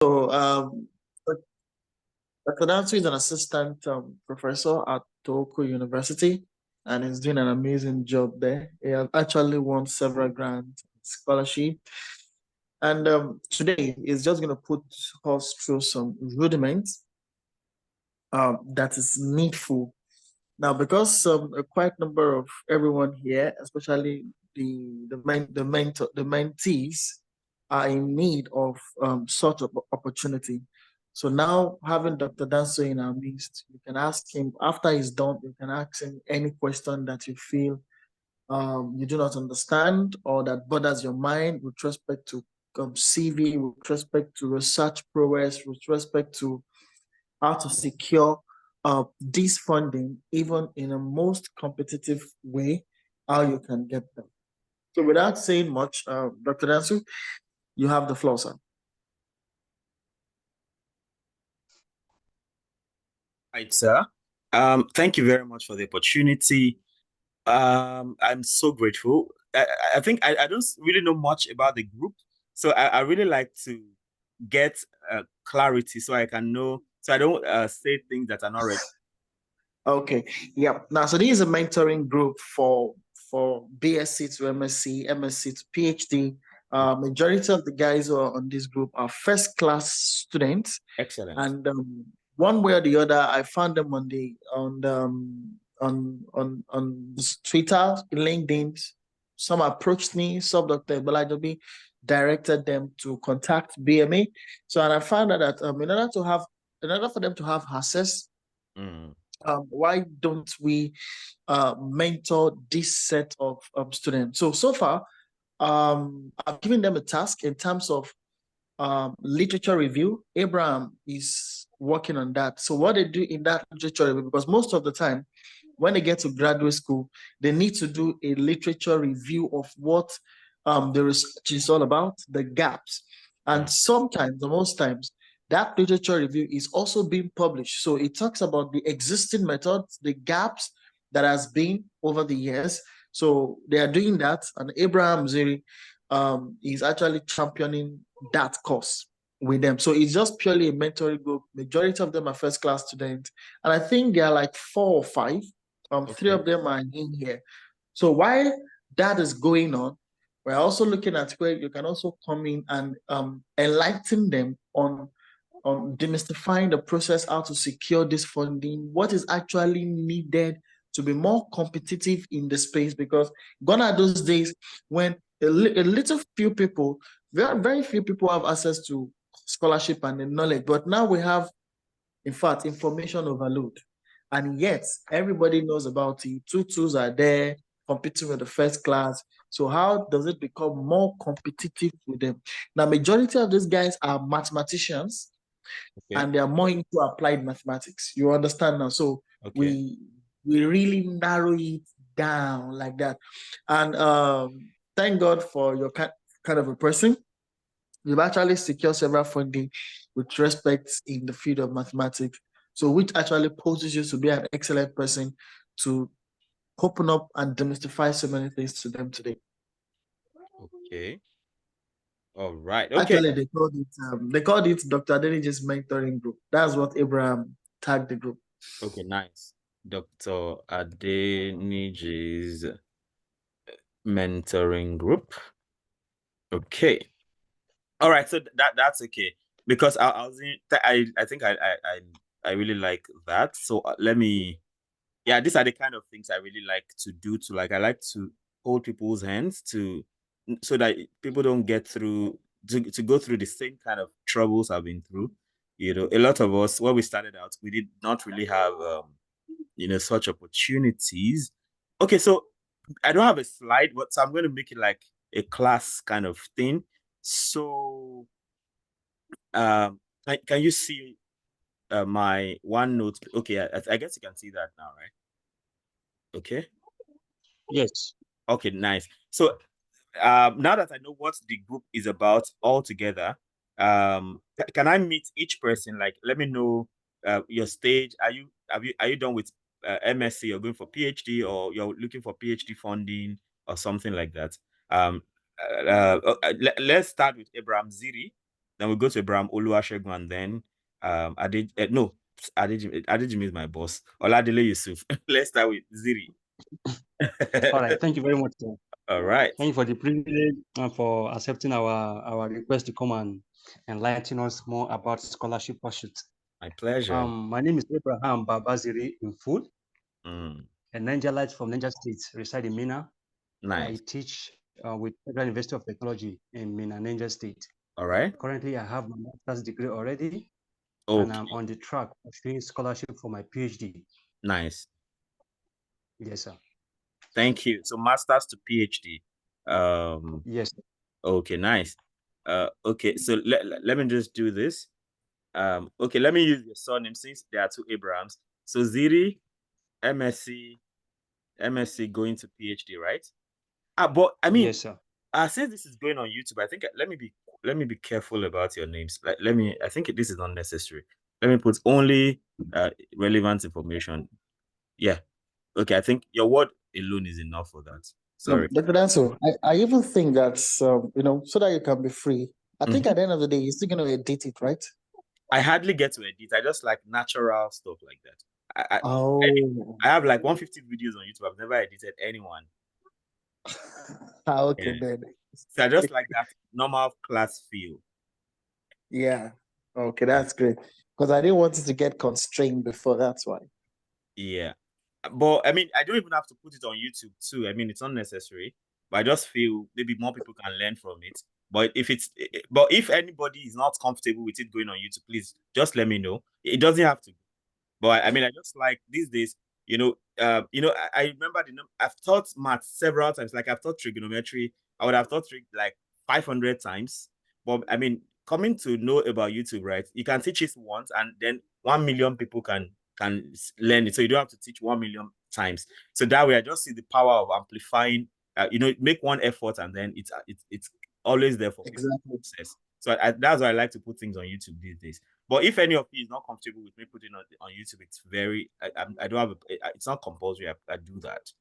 So, Dr. Dansu is an assistant professor at Tohoku University and is doing an amazing job there. He has actually won several grants, scholarship, and today he's just going to put us through some rudiments that is needful. Now, because a quite number of everyone here, especially the mentees, are in need of sort of opportunity. So now, having Dr. Danso in our midst, you can ask him after he's done. You can ask him any question that you feel you do not understand or that bothers your mind with respect to CV, with respect to research prowess, with respect to how to secure this funding, even in a most competitive way, how you can get them. So without saying much, Dr. Dansu, you have the floor, sir. Right, sir. Thank you very much for the opportunity. I'm so grateful. I think I don't really know much about the group, so I really like to get clarity so I can know, so I don't say things that are not right. Okay, yeah. Now, so this is a mentoring group for BSc to MSc, MSc to PhD. Majority of the guys who are on this group are first class students. Excellent. And one way or the other, I found them on Twitter, LinkedIn. Some approached me, some Dr. Balajobi directed them to contact BMA. So, and I found out that in order for them to have access, why don't we mentor this set of students? So far, I've given them a task in terms of literature review. Abraham is working on that. So what they do in that literature review, because most of the time when they get to graduate school, they need to do a literature review of what the research is all about, the gaps. And sometimes, or most times, that literature review is also being published. So it talks about the existing methods, the gaps that has been over the years. So they are doing that, and Abraham Ziri is actually championing that course with them. So it's just purely a mentoring group. Majority of them are first class students, and I think there are like 4 or 5. Three of them are in here. So while that is going on, we're also looking at where you can also come in and enlighten them on demystifying the process, how to secure this funding, what is actually needed to be more competitive in the space, because gone are those days when a little few people, very few people have access to scholarship and the knowledge, but now we have, in fact, information overload. And yet, everybody knows about it. Tutus are there competing with the first class. So how does it become more competitive with them? Now, majority of these guys are mathematicians, and they are more into applied mathematics. You understand now? So we really narrow it down like that. And thank God for your kind of a person. You've actually secured several funding with respect in the field of mathematics. So which actually poses you to be an excellent person to open up and demystify so many things to them today. Okay. All right. Okay. Actually, they called it Dr. Adeniji's mentoring group. That's what Abraham tagged the group. Okay, nice. Dr. Adeniji's mentoring group. Okay. All right, so that's okay, because I was I think I really like that. So let me, yeah, these are the kind of things I really like to do. To like, I like to hold people's hands so that people don't get through to go through the same kind of troubles I've been through. You know, a lot of us when we started out, we did not really have such opportunities. Okay, so I don't have a slide, but so I'm going to make it like a class kind of thing. So, can you see my OneNote? Okay, I guess you can see that now, right? Okay. Yes. Okay, nice. So, now that I know what the group is about altogether, can I meet each person? Like, let me know your stage. Are you done with MSc? You're going for PhD, or you're looking for PhD funding or something like that? Let's start with Abraham Ziri. Then we go to Abraham Oluwasegun, and then Adejimi is my boss. Oladile Yusuf. Let's start with Ziri. All right. Thank you very much, sir. All right. Thank you for the privilege and for accepting our request to come and enlighten us more about scholarship pursuits. My pleasure. My name is Abraham Babaziri in full, a Nigerite from Niger State, reside in Mina. Nice. I teach with Federal University of Technology in Mina, Niger State. All right. Currently, I have my master's degree already, Okay. and I'm on the track of doing scholarship for my PhD. Nice. Yes, sir. Thank you. So master's to PhD. Yes. Sir. Okay, nice. Okay, so let me just do this. Okay, let me use your surname since there are two Abrahams. So Ziri, MSc going to PhD, right? But I mean, yes, sir. Since this is going on YouTube, I think let me be careful about your names. Like, I think this is unnecessary. Let me put only relevant information. Yeah. Okay, I think your word alone is enough for that. Sorry. No, Dr. Danso, I even think that so that you can be free. I think at the end of the day, you're still going to edit it, right? I hardly get to edit. I just like natural stuff like that. I have like 150 videos on YouTube. I've never edited anyone. Okay, Yeah. then. So I just like that normal class feel. Yeah. Okay, that's great. Because I didn't want it to get constrained before. That's why. Yeah. But I mean, I don't even have to put it on YouTube too. I mean, it's unnecessary. But I just feel maybe more people can learn from it. But if anybody is not comfortable with it going on YouTube, please just let me know. It doesn't have to. But I mean, I just like these days, I remember I've taught math several times. Like I've taught trigonometry. I would have taught like 500 times. But I mean, coming to know about YouTube, right? You can teach it once, and then 1 million people can learn it. So you don't have to teach 1 million times. So that way, I just see the power of amplifying. Make one effort, and then it's always there for exactly success. So that's why I like to put things on YouTube these days. But if any of you is not comfortable with me putting on YouTube, it's very I don't have it's not compulsory. I do that.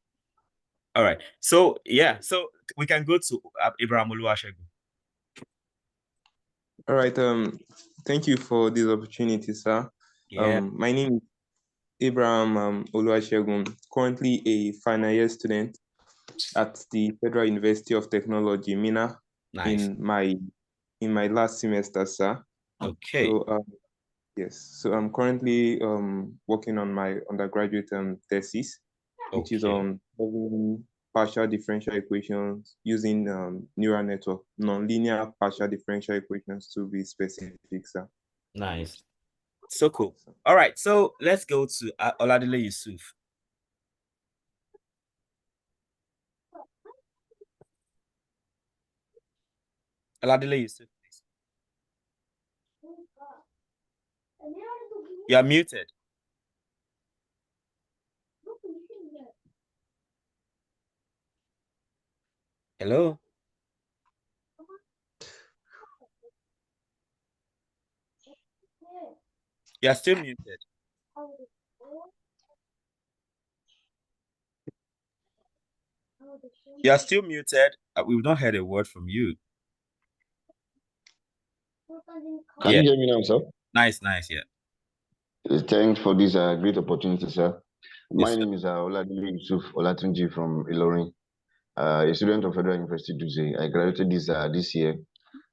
All right. So yeah. So we can go to Abraham Oluwasegun. All right. Thank you for this opportunity, sir. Yeah. My name is Abraham Oluwasegun, currently a final year student at the Federal University of Technology, Mina. Nice. In my last semester, sir. Okay. So yes. So I'm currently working on my undergraduate thesis, which is on partial differential equations using neural network, nonlinear partial differential equations to be specific, sir. Nice. So cool. All right. So let's go to Oladile Yusuf. Oladile Yusuf, please. You are muted. Hello. You are still muted. You are still muted. We've not heard a word from you. Can you hear me now, sir? Nice, yeah. Thanks for this great opportunity, sir. My Yes, name is Oladile Yusuf Olatunji from Ilorin, a student of Federal University Dutse. I graduated this year.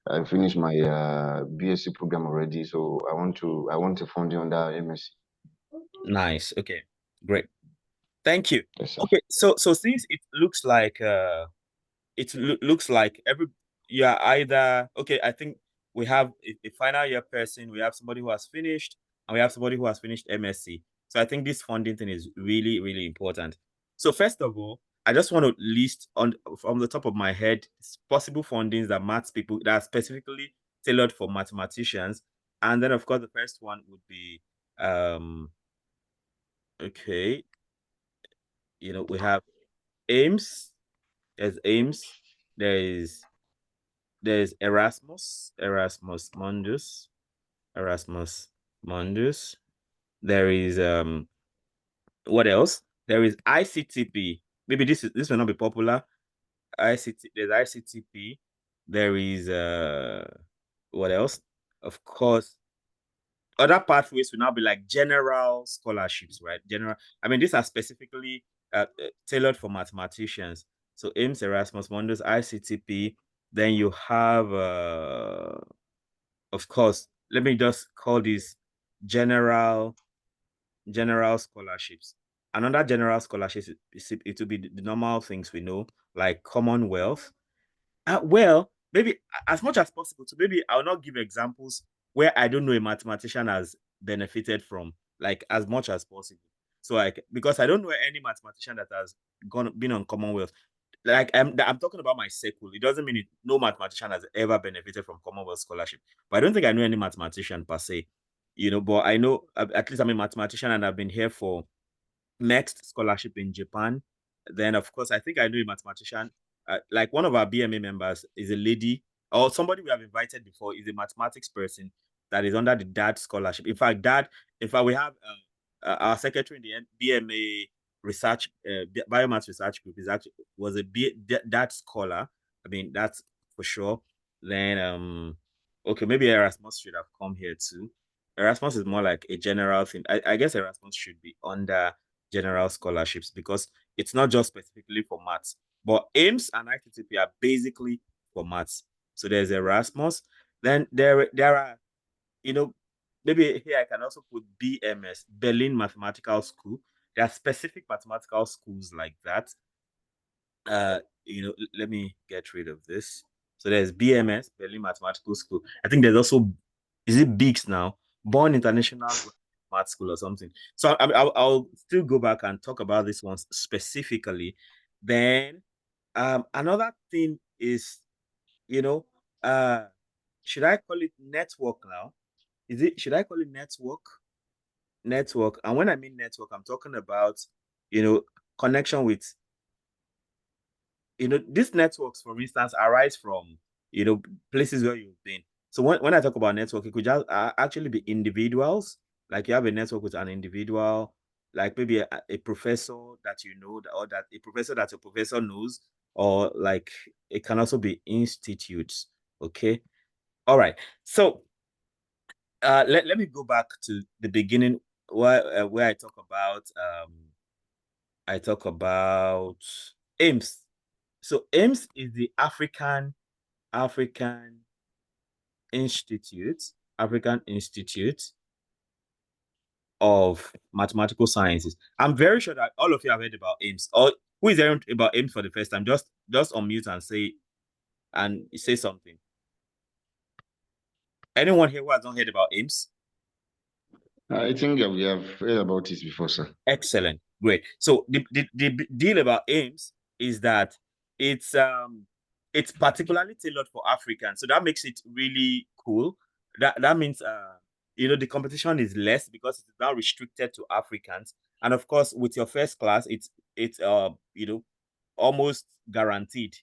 I finished my BSc program already, so I want a funding under MSc. Nice. Okay, great. Thank you. Yes, sir. Okay, so since it looks like you are either okay. I think we have a final year person, we have somebody who has finished, and we have somebody who has finished MSc. So I think this funding thing is really, really important. So first of all, I just want to list from the top of my head possible fundings that are specifically tailored for mathematicians. And then of course the first one would be okay. We have AIMS. There's AIMS. There's Erasmus Mundus. There is what else? There is ICTP. Maybe this will not be popular. There's ICTP. There is what else? of course, other pathways will now be like general scholarships, right? I mean, these are specifically tailored for mathematicians. So AIMS, Erasmus Mundus, ICTP. Then you have, of course, let me just call these general scholarships. Another general scholarships, it will be the normal things we know, like Commonwealth. Well, maybe as much as possible. So maybe I'll not give examples where I don't know a mathematician has benefited from, like as much as possible. So because I don't know any mathematician that has been on Commonwealth. Like I'm talking about my circle. It doesn't mean no mathematician has ever benefited from Commonwealth scholarship. But I don't think I know any mathematician per se. But I know at least I'm a mathematician and I've been here for next scholarship in Japan. Then, of course, I think I know a mathematician. Like one of our BMA members is a lady or somebody we have invited before is a mathematics person that is under the DAD scholarship. In fact, we have our secretary in the BMA research, biomass research group was a DAD scholar. I mean, that's for sure. Then, okay, maybe Erasmus should have come here too. Erasmus is more like a general thing. I guess Erasmus should be under general scholarships because it's not just specifically for maths, but AIMS and ITTP are basically for maths. So there's Erasmus. Then there are, maybe here I can also put BMS, Berlin Mathematical School. There are specific mathematical schools like that. Let me get rid of this. So there's BMS, Berlin Mathematical School. I think there's also, is it BIGS now? Bonn International Math School or something. So I'll still go back and talk about this one specifically. Then another thing is, should I call it network now? Should I call it network? Network. And when I mean network, I'm talking about, connection with, these networks, for instance, arise from, places where you've been. So when I talk about network, it could just actually be individuals. Like you have a network with an individual, like maybe a professor that you know, or that a professor that your professor knows, or like it can also be institutes. Okay. All right. So let me go back to the beginning where I talk about AIMS. So AIMS is the African Institute of Mathematical Sciences. I'm very sure that all of you have heard about AIMS. Or who is hearing about AIMS for the first time? Just unmute and say something. Anyone here who has not heard about AIMS? I think we have heard about it before, sir. Excellent. Great. So the deal about AIMS is that it's particularly tailored for Africans. So that makes it really cool. That means the competition is less because it's now restricted to Africans. And of course, with your first class, it's almost guaranteed,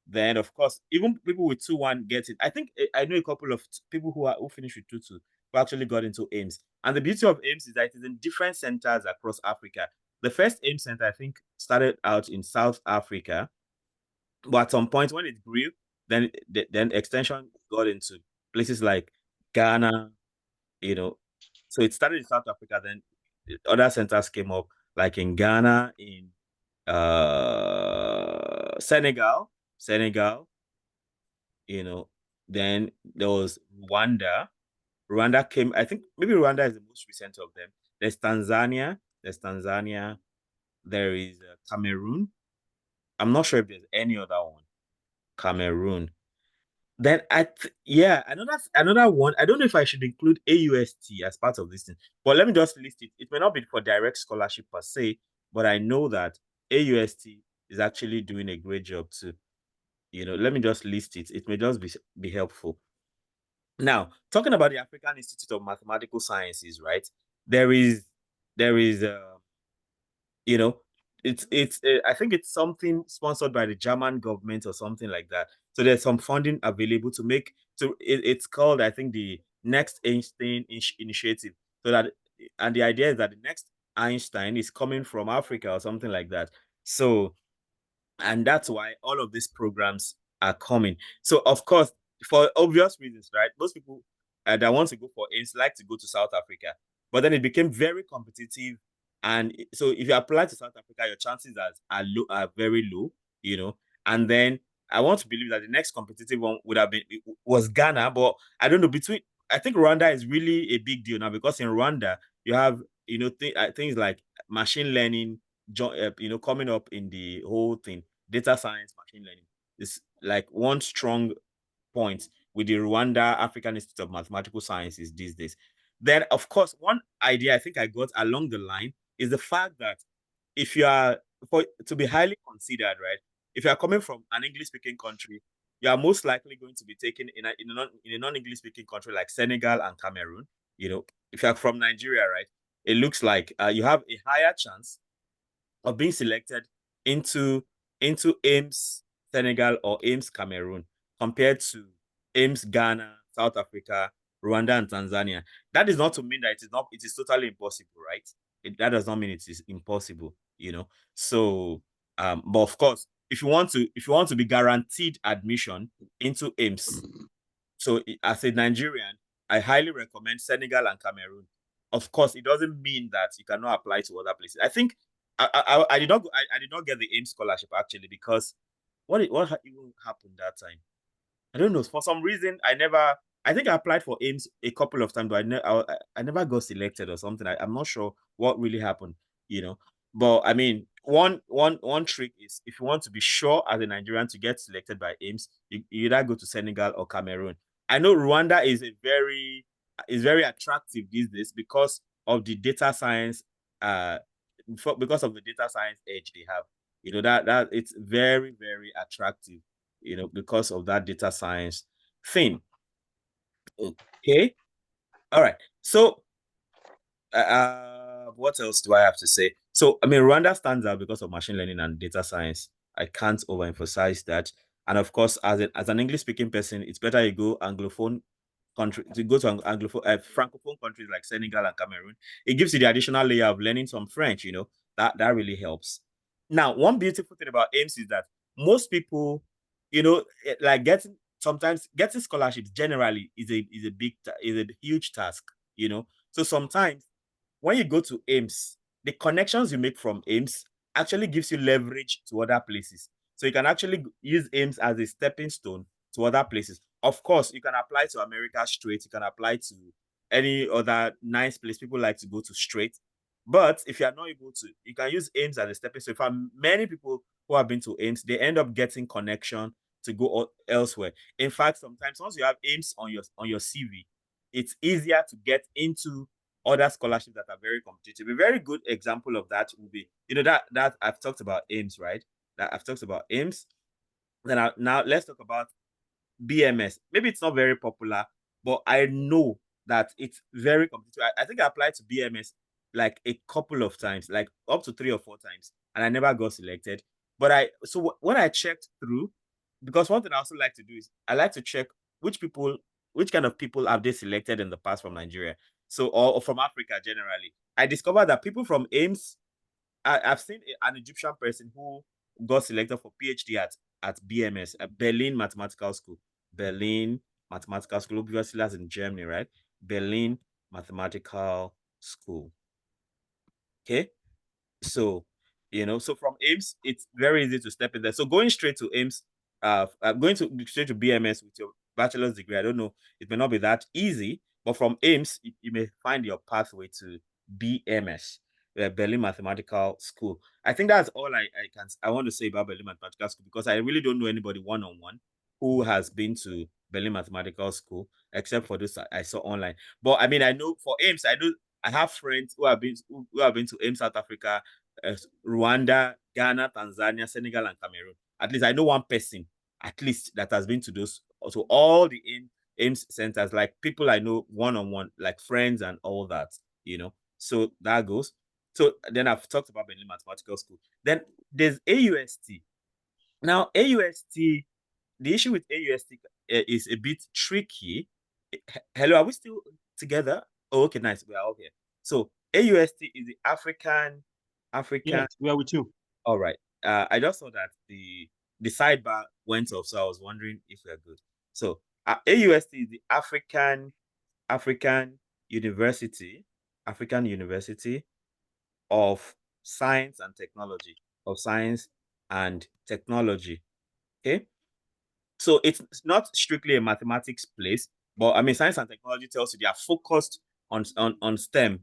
Then of course, even people with 2-1 get it. I think I know a couple of people who finished with 2-2 who actually got into AIMS. And the beauty of AIMS is that it is in different centers across Africa. The first AIMS center, I think, started out in South Africa. But at some point when it grew, then extension got into places like Ghana, So it started in South Africa, then other centers came up, like in Ghana, in Senegal, then there was Rwanda. Rwanda came, I think maybe Rwanda is the most recent of them. There's Tanzania. There is Cameroon. I'm not sure if there's any other one. Cameroon. Then another one. I don't know if I should include AUST as part of this thing, but let me just list it. It may not be for direct scholarship per se, but I know that AUST is actually doing a great job too. Let me just list it. It may just be helpful. Now, talking about the African Institute of Mathematical Sciences, right? There is it's I think it's something sponsored by the German government or something like that. So there's some funding available to make. So it's called, I think, the Next Einstein Initiative. And the idea is that the next Einstein is coming from Africa or something like that. So, and that's why all of these programs are coming. So of course, for obvious reasons, right? Most people that want to go for AIMS like to go to South Africa, but then it became very competitive. And so if you apply to South Africa, your chances are very low, you know. And then I want to believe that the next competitive one would have been was Ghana, but I don't know. I think Rwanda is really a big deal now, because in Rwanda you have, you know, things like machine learning, you know, coming up in the whole thing. Data science, machine learning is like one strong point with the Rwanda African Institute of Mathematical Sciences these days. Then, of course, one idea I think I got along the line is the fact that if you are to be highly considered, right? If you are coming from an English-speaking country, you are most likely going to be taken in a non-English speaking country like Senegal and Cameroon. You know, if you are from Nigeria, right, it looks like you have a higher chance of being selected into AIMS Senegal or AIMS Cameroon compared to AIMS Ghana, South Africa, Rwanda, and Tanzania. That is not to mean that it is totally impossible, right? That does not mean it is impossible, you know. So, but of course, if you want to be guaranteed admission into AIMS, so as a Nigerian, I highly recommend Senegal and Cameroon. Of course, it doesn't mean that you cannot apply to other places. I think I did not I did not get the AIMS scholarship actually, because what even happened that time? I don't know. For some reason, I think I applied for AIMS a couple of times, but I never got selected or something. I'm not sure what really happened, you know. But I mean, one trick is, if you want to be sure as a Nigerian to get selected by AIMS, you either go to Senegal or Cameroon. I know Rwanda is very attractive these days because of the data science, because of the data science edge they have. You know, that it's very, very attractive, you know, because of that data science thing. Okay. All right. So what else do I have to say? So I mean, Rwanda stands out because of machine learning and data science. I can't overemphasize that. And of course, as an English speaking person, it's better you go anglophone country to go to anglophone francophone countries like Senegal and Cameroon. It gives you the additional layer of learning some French, you know. That really helps. Now, one beautiful thing about AIMS is that most people, you know, like sometimes getting scholarships generally is a huge task, you know. So sometimes when you go to AIMS, the connections you make from AIMS actually gives you leverage to other places. So you can actually use AIMS as a stepping stone to other places. Of course, you can apply to America straight. You can apply to any other nice place people like to go to straight. But if you are not able to, you can use AIMS as a stepping stone. For many people who have been to AIMS, they end up getting connection to go elsewhere. In fact, sometimes once you have AIMS on your CV, it's easier to get into other scholarships that are very competitive. A very good example of that would be, you know, that I've talked about AIMS, right? That I've talked about AIMS. Then now let's talk about BMS. Maybe it's not very popular, but I know that it's very competitive. I think I applied to BMS like a couple of times, like up to 3 or 4 times, and I never got selected. But when I checked through, because one thing I also like to do is I like to check which kind of people have they selected in the past from Nigeria, so or from Africa generally. I discovered that people from AIMS, I've seen an Egyptian person who got selected for PhD at BMS, at Berlin Mathematical School. Berlin Mathematical School, obviously that's in Germany, right? Berlin Mathematical School. Okay. So, you know, so from AIMS, it's very easy to step in there. So going straight to AIMS, going straight to BMS with your bachelor's degree, I don't know, it may not be that easy, but from AIMS, you may find your pathway to BMS, Berlin Mathematical School. I think that's all I want to say about Berlin Mathematical School, because I really don't know anybody one-on-one who has been to Berlin Mathematical School, except for those I saw online. But I mean, I know for AIMS, I have friends who have been to AIMS South Africa, Rwanda, Ghana, Tanzania, Senegal, and Cameroon. At least I know one person, at least, that has been to those. So all the AIMS centers, like people I know one-on-one, like friends and all that, you know. So that goes. So then I've talked about Berlin Mathematical School. Then there's AUST. Now, AUST, the issue with AUST is a bit tricky. Hello, are we still together? Oh, okay, nice. We are all here. So AUST is the African. Yes, we are with you. All right. I just saw that the sidebar went off, so I was wondering if we're good. So AUST is the African University of Science and Technology, Okay, so it's not strictly a mathematics place, but I mean, science and technology tells you they are focused on STEM,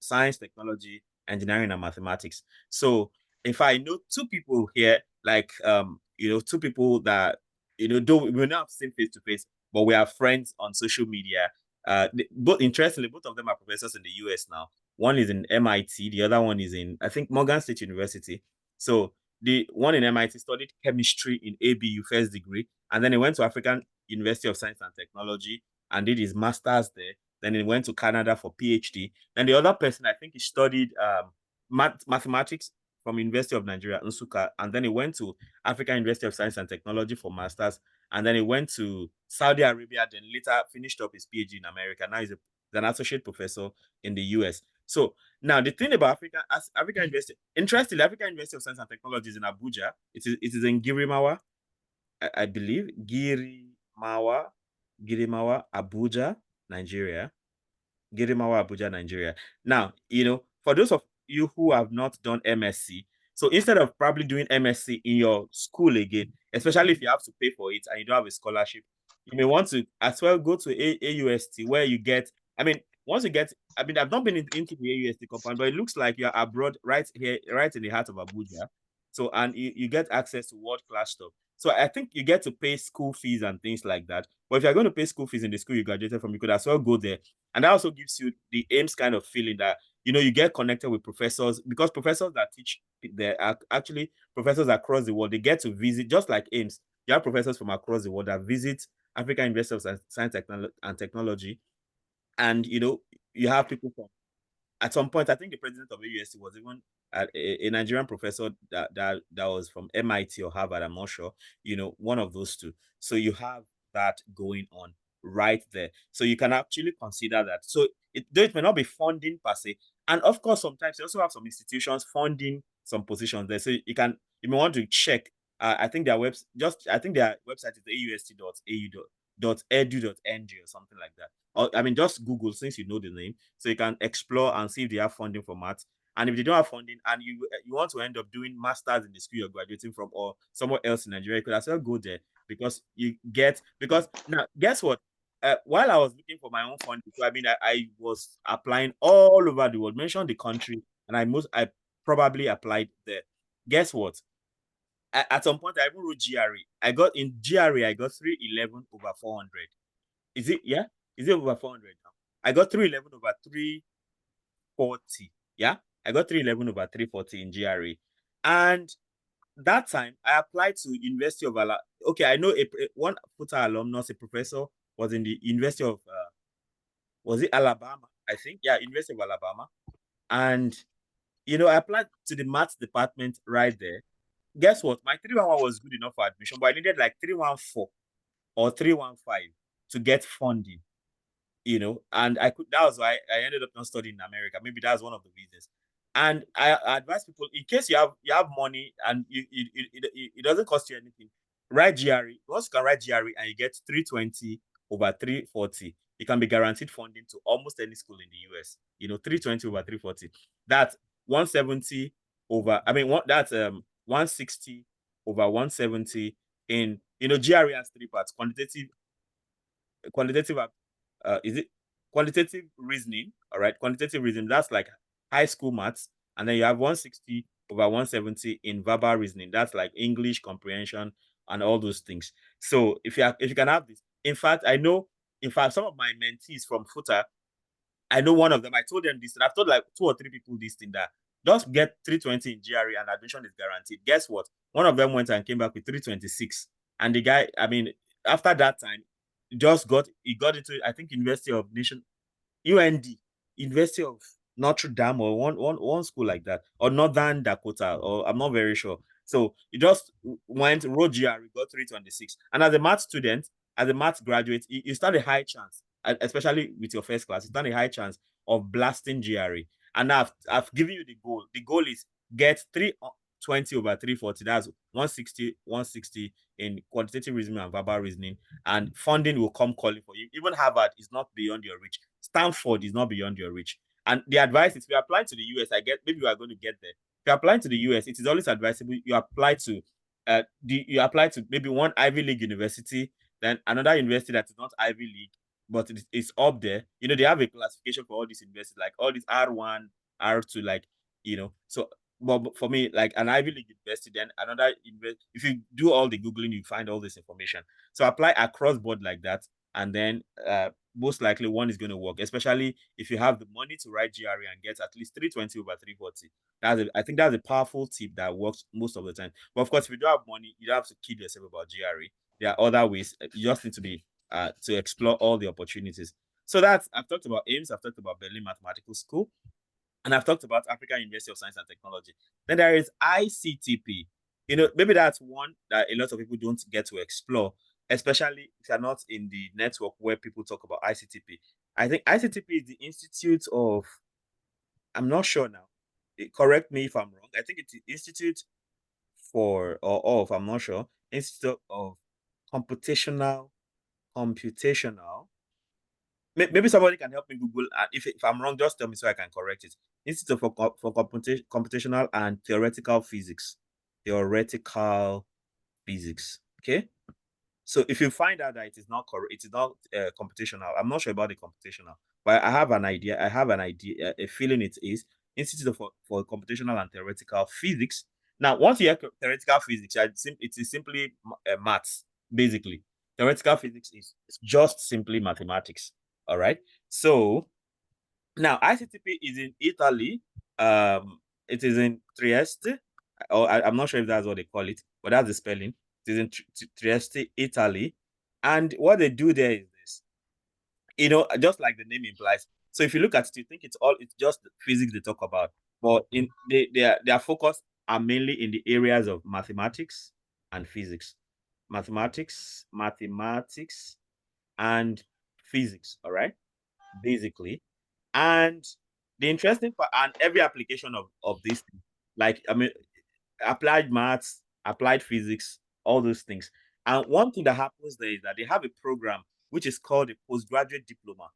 science, technology, engineering, and mathematics. So if I know two people here, like two people that though we're not seen face to face, but we are friends on social media. Interestingly, both of them are professors in the US now. One is in MIT, the other one is in, I think, Morgan State University. So the one in MIT studied chemistry in ABU first degree, and then he went to African University of Science and Technology and did his master's there. Then he went to Canada for PhD. Then the other person, I think he studied mathematics from University of Nigeria, Nsukka, and then he went to African University of Science and Technology for master's, and then he went to Saudi Arabia, then later finished up his PhD in America. Now he's an associate professor in the US. So now the thing about African University, interestingly, African University of Science and Technology is in Abuja. It is in Girimawa, I believe. Girimawa, Abuja, Nigeria. Girimawa, Abuja, Nigeria. Now, for those of you who have not done MSc, so instead of probably doing MSc in your school again, especially if you have to pay for it and you don't have a scholarship, you may want to as well go to AUST, where you get, once you get, I've not been into the AUST compound, but it looks like you're abroad right here, right in the heart of Abuja. So, and you get access to world-class stuff. So I think you get to pay school fees and things like that. But if you're going to pay school fees in the school you graduated from, you could as well go there. And that also gives you the AIMS kind of feeling that, you get connected with professors, because professors that teach there are actually professors across the world. They get to visit, just like AIMS. You have professors from across the world that visit African University of Science and Technology. And, you have people from, at some point, I think the president of AUST was even a Nigerian professor that was from MIT or Harvard, I'm not sure, one of those two. So you have that going on right there. So you can actually consider that. So it may not be funding per se. And of course, sometimes you also have some institutions funding some positions there. So you may want to check. I think their website is aust.edu.ng or something like that. Or just Google, since you know the name, so you can explore and see if they have funding for maths. And if they don't have funding and you want to end up doing masters in the school you're graduating from or somewhere else in Nigeria, you could as well go there, because now guess what? While I was looking for my own funding, so I was applying all over the world. Mention the country, and I probably applied there. Guess what? At some point, I even wrote GRE. I got 311 over 400. Is it, yeah? Is it over 400 now? I got 311 over 340. Yeah? I got 311 over 340 in GRE. And that time, I applied to University of Alabama. Okay, I know one FUTA alumnus, a professor, was in the University of, was it Alabama? I think. Yeah, University of Alabama. And, I applied to the maths department right there. Guess what? My 311 was good enough for admission, but I needed like 314 or 315 to get funding, and that was why I ended up not studying in America. Maybe that's one of the reasons. And I advise people, in case you have money and it doesn't cost you anything, write GRE. Once you can write GRE and you get 320 over 340, you can be guaranteed funding to almost any school in the US. 320 over 340. That's 170 over, that's 160 over 170 in, GRE has three parts: quantitative, is it quantitative reasoning? All right, quantitative reasoning, that's like high school maths. And then you have 160 over 170 in verbal reasoning. That's like English comprehension and all those things. So if you can have this, in fact, some of my mentees from FUTA, I know one of them, I told them this, and I've told like 2 or 3 people this thing, that just get 320 in GRE and admission is guaranteed. Guess what? One of them went and came back with 326. And the guy, after that time, he got into, I think, University of UND, University of Notre Dame, or one school like that, or Northern Dakota, or I'm not very sure. So he just wrote GRE, got 326. And as a math student, as a math graduate, you stand a high chance, especially with your first class, you stand a high chance of blasting GRE. And I've given you the goal. The goal is get 320/340. That's 160 in quantitative reasoning and verbal reasoning. And funding will come calling for you. Even Harvard is not beyond your reach. Stanford is not beyond your reach. And the advice is, if you apply to the US, maybe you are going to get there. If you apply to the US, it is always advisable you apply to maybe one Ivy League university, then another university that is not Ivy League, but it's up there. They have a classification for all these universities, like all these R1, R2, like, so, but for me, like an Ivy League university, then another university. If you do all the Googling, you find all this information. So apply across board like that, and then most likely one is going to work, especially if you have the money to write GRE and get at least 320/340. I think that's a powerful tip that works most of the time. But of course, if you don't have money, you don't have to kid yourself about GRE. There are other ways. You just need to be to explore all the opportunities. So I've talked about AIMS, I've talked about Berlin Mathematical School, and I've talked about African University of Science and Technology. Then there is ICTP. Maybe that's one that a lot of people don't get to explore, especially if you're not in the network where people talk about ICTP. I think ICTP is the Institute of, I'm not sure now. Correct me if I'm wrong. I think it's the Institute for, or of, I'm not sure, Institute of Computational. Maybe somebody can help me Google. If I'm wrong, just tell me so I can correct it. Institute for Computational and Theoretical Physics. Theoretical Physics. Okay. So if you find out that it is not correct, it is not computational. I'm not sure about the computational, but I have an idea. A feeling it is Institute for Computational and Theoretical Physics. Now, once you hear theoretical physics, it is simply maths, basically. Theoretical physics is just simply mathematics. All right. So now ICTP is in Italy. It is in Trieste. Or I'm not sure if that's what they call it, but that's the spelling. It is in Trieste, Italy. And what they do there is this, just like the name implies. So if you look at it, you think it's just physics they talk about. But their focus are mainly in the areas of mathematics and physics. Mathematics, and physics, all right? Basically. And the interesting part, and every application of this, like, applied maths, applied physics, all those things. And one thing that happens there is that they have a program which is called a postgraduate diploma.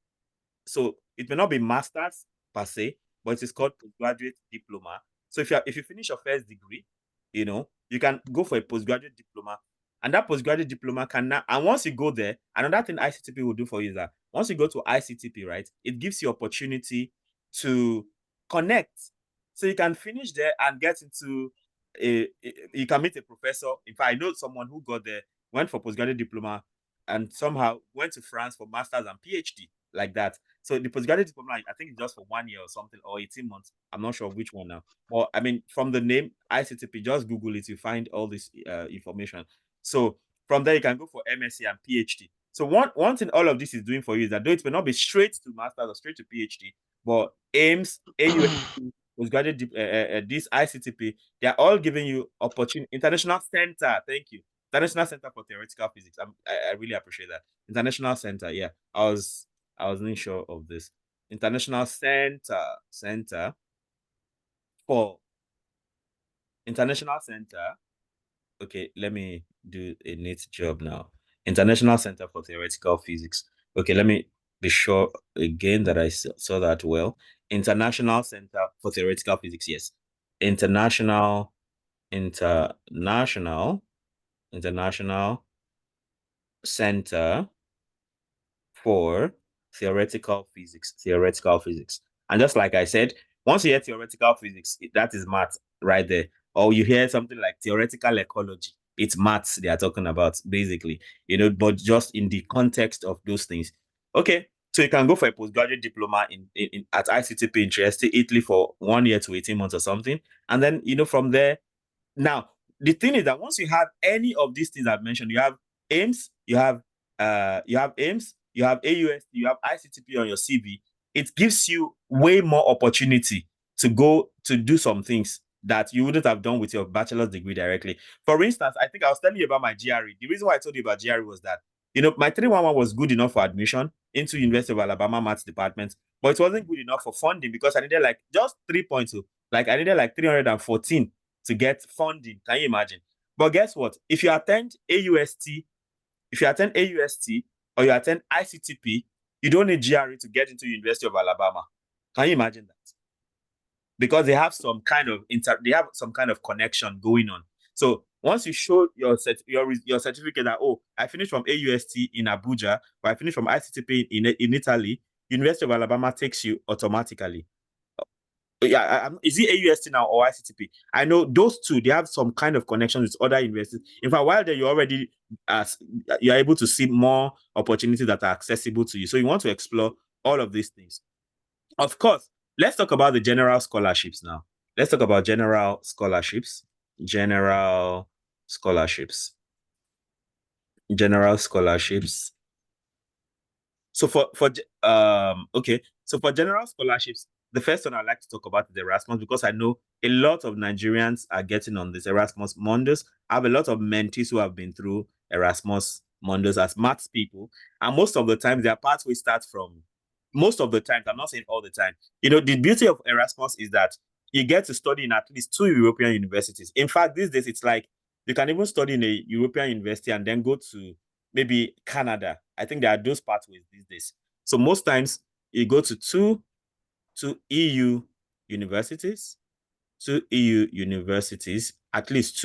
So it may not be master's per se, but it is called postgraduate diploma. So if you finish your first degree, you can go for a postgraduate diploma, and that postgraduate diploma and once you go there, another thing ICTP will do for you is that once you go to ICTP, right, it gives you opportunity to connect. So you can finish there and get into you can meet a professor. In fact, I know someone who got there, went for postgraduate diploma, and somehow went to France for master's and PhD, like that. So the postgraduate diploma, I think it's just for 1 year or something, or 18 months. I'm not sure which one now. But from the name ICTP, just Google it, you find all this information. So from there, you can go for MSc and PhD. So one thing all of this is doing for you is that though it may not be straight to master's or straight to PhD, but AIMS, AUSC, postgraduate, this ICTP, they are all giving you opportunity. International Center, thank you. International Center for Theoretical Physics. I really appreciate that. International Center, yeah. I wasn't sure of this. International Center for International Center. Okay, let me do a neat job now. International Center for Theoretical Physics. Okay, let me be sure again that I saw that well. International Center for Theoretical Physics, yes. International Center for Theoretical Physics. And just like I said, once you hear theoretical physics, that is math right there. Or you hear something like theoretical ecology, it's maths they are talking about, basically, but just in the context of those things. Okay, so you can go for a postgraduate diploma at ICTP in Trieste, Italy, for 1 year to 18 months or something. And then, from there, now, the thing is that once you have any of these things I've mentioned, you have AIMS, you have AIMS, you have AUSD, you have ICTP on your CV, it gives you way more opportunity to go to do some things that you wouldn't have done with your bachelor's degree directly. For instance, I think I was telling you about my GRE. The reason why I told you about GRE was that, my 311 was good enough for admission into University of Alabama Maths Department, but it wasn't good enough for funding because I needed just 3 points. Like I needed 314 to get funding. Can you imagine? But guess what? If you attend AUST, or you attend ICTP, you don't need GRE to get into University of Alabama. Can you imagine that? Because they have some kind of connection going on. So once you show your certificate that, oh, I finished from AUST in Abuja, or I finished from ICTP in Italy, University of Alabama takes you automatically. Yeah, is it AUST now or ICTP? I know those two, they have some kind of connection with other universities. In fact, while there, you're able to see more opportunities that are accessible to you. So you want to explore all of these things. Of course, let's talk about the general scholarships now. Let's talk about general scholarships. So for general scholarships, the first one I'd like to talk about is Erasmus, because I know a lot of Nigerians are getting on this Erasmus Mundus. I have a lot of mentees who have been through Erasmus Mundus as maths people, and most of the time their pathway starts from. Most of the time, I'm not saying all the time. The beauty of Erasmus is that you get to study in at least 2 European universities. In fact, these days it's like you can even study in a European university and then go to maybe Canada. I think there are those pathways these days. So most times you go to two EU universities, at least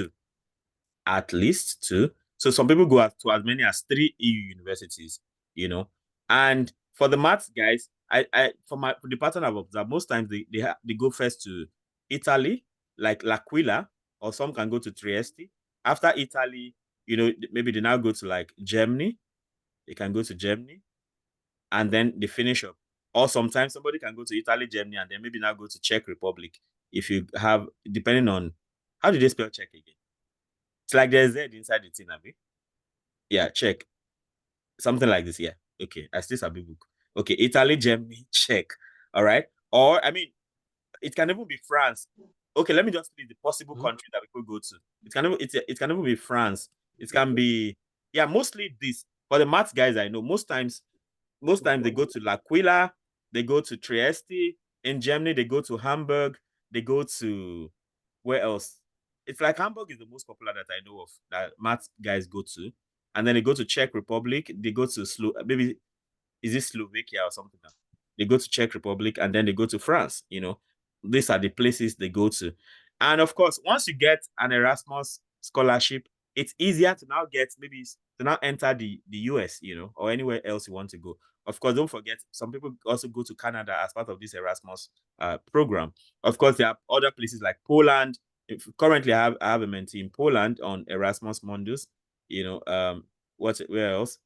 two. So some people go to as many as 3 EU universities, And for the maths guys, for the pattern I've observed, most times they go first to Italy, like L'Aquila, or some can go to Trieste. After Italy, maybe they now go to like Germany. They can go to Germany, and then they finish up. Or sometimes somebody can go to Italy, Germany, and then maybe now go to Czech Republic. If you have, depending on, how do they spell Czech again? It's like there's Z inside the thing, Abi. Yeah, Czech. Something like this, yeah. Okay, I still have a book. Okay, Italy, Germany, Czech. All right. Or, I mean, it can even be France. Okay, let me just read the possible country that we could go to. It can even be France. It can be, yeah, mostly this. For the maths guys, I know most times they go to L'Aquila, they go to Trieste. In Germany, they go to Hamburg. They go to, where else? It's like Hamburg is the most popular that I know of that maths guys go to. And then they go to Czech Republic. They go to maybe, is it Slovakia or something? They go to Czech Republic, and then they go to France. These are the places they go to. And of course, once you get an Erasmus scholarship, it's easier to now enter the US, or anywhere else you want to go. Of course, don't forget, some people also go to Canada as part of this Erasmus program. Of course, there are other places like Poland. Currently, I have a mentee in Poland on Erasmus Mundus. Where else?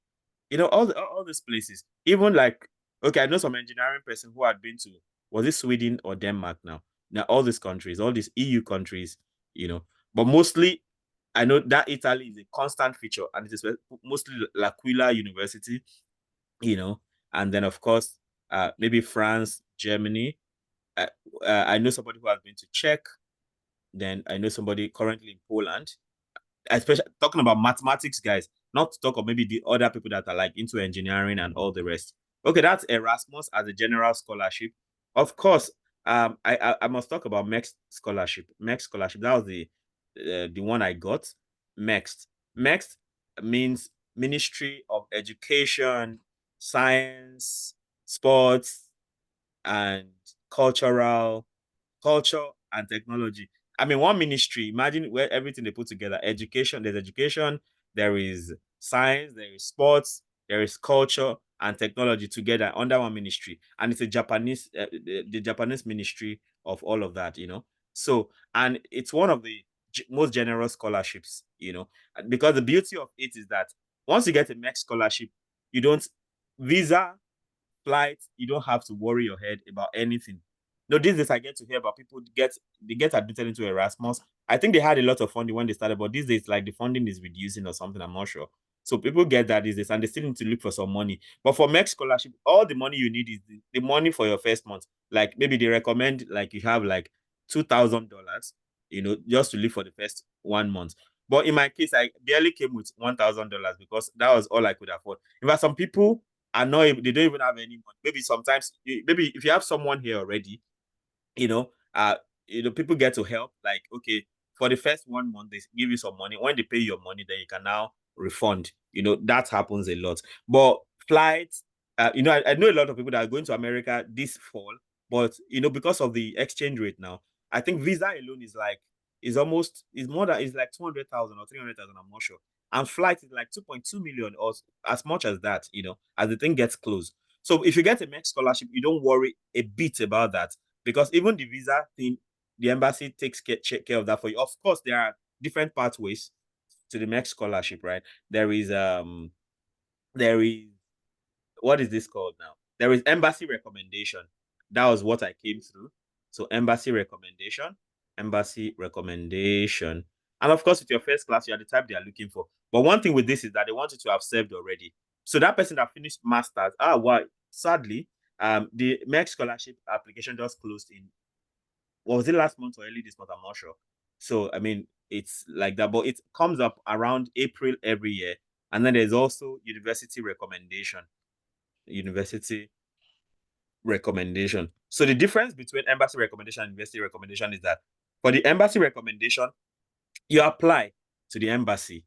All these places. Even like, okay, I know some engineering person who had been to, was it Sweden or Denmark now? Now, all these countries, all these EU countries, but mostly I know that Italy is a constant feature, and it is mostly L'Aquila University, and then of course, maybe France, Germany. I know somebody who has been to Czech. Then I know somebody currently in Poland. Especially talking about mathematics, guys, not to talk of maybe the other people that are like into engineering and all the rest. Okay, that's Erasmus as a general scholarship. Of course, I must talk about MEX scholarship. MEX scholarship, that was the one I got. MEX means Ministry of Education, Science, Sports, and Culture and Technology. I mean, one ministry, imagine where everything they put together. Education, there is science, there is sports, there is culture and technology together under one ministry. And it's a Japanese, the Japanese ministry of all of that, So, and it's one of the most generous scholarships, because the beauty of it is that once you get a MEX scholarship, you don't visa, flight, you don't have to worry your head about anything. No, these days I get to hear about people get admitted into Erasmus. I think they had a lot of funding when they started, but these days, like, the funding is reducing or something. I'm not sure. So people get that these days, and they still need to look for some money. But for MEX scholarship, all the money you need is the money for your first month. Like, maybe they recommend like you have like $2,000, just to live for the first 1 month. But in my case, I barely came with $1,000 because that was all I could afford. In fact, some people are not, they don't even have any money. Maybe sometimes, maybe if you have someone here already, people get to help. Like, okay, for the first 1 month, they give you some money. When they pay you your money, then you can now refund. That happens a lot. But flights, I know a lot of people that are going to America this fall, but because of the exchange rate now, I think visa alone is like more than it's like 200,000 or 300,000. I'm not sure. And flight is like 2.2 million or as much as that. As the thing gets close. So if you get a MEC scholarship, you don't worry a bit about that, because even the visa thing, the embassy takes care of that for you. Of course, there are different pathways to the MEC scholarship, right? There is what is this called now? There is embassy recommendation. That was what I came through. So embassy recommendation. And of course, with your first class, you are the type they are looking for. But one thing with this is that they want you to have served already. So that person that finished masters, sadly, the MEC scholarship application just closed in, was it last month or early this month? I'm not sure. So, I mean, it's like that, but it comes up around April every year. And then there's also university recommendation. So the difference between embassy recommendation and university recommendation is that for the embassy recommendation, you apply to the embassy.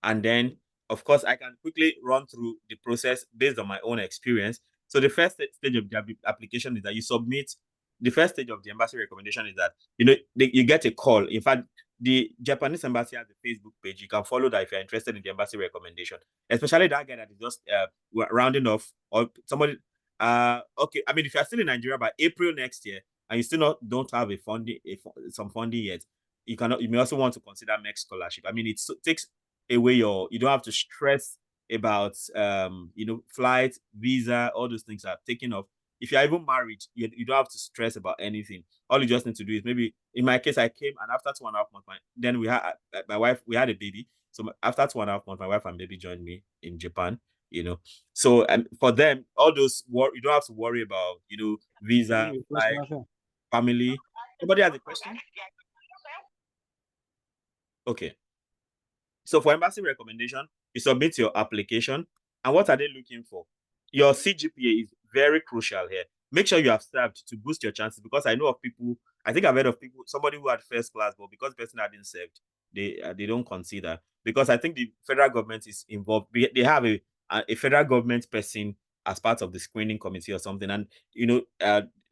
And then, of course, I can quickly run through the process based on my own experience. So the first stage of the application is that you submit. The first stage of the embassy recommendation is that, you get a call. In fact, the Japanese embassy has a Facebook page. You can follow that if you're interested in the embassy recommendation, especially that guy that is just rounding off, or somebody. Okay, I mean, if you're still in Nigeria by April next year and you still don't have some funding yet, you may also want to consider MEC scholarship. I mean, it takes away you don't have to stress about flight, visa, all those things are taken off. If you're even married, you don't have to stress about anything. All you just need to do is, maybe in my case, I came, and after 2.5 months, then we had my wife, we had a baby. So after 2.5 months, my wife and baby joined me in Japan. So for them, all those you don't have to worry about visa, flight, family. Somebody has a question? Okay. So for embassy recommendation, you submit your application. And what are they looking for? Your CGPA is very crucial here. Make sure you have served to boost your chances, because I know of people, I think I've heard of people, somebody who had first class, but because the person hadn't served, they don't consider. Because I think the federal government is involved. They have a federal government person as part of the screening committee or something. And,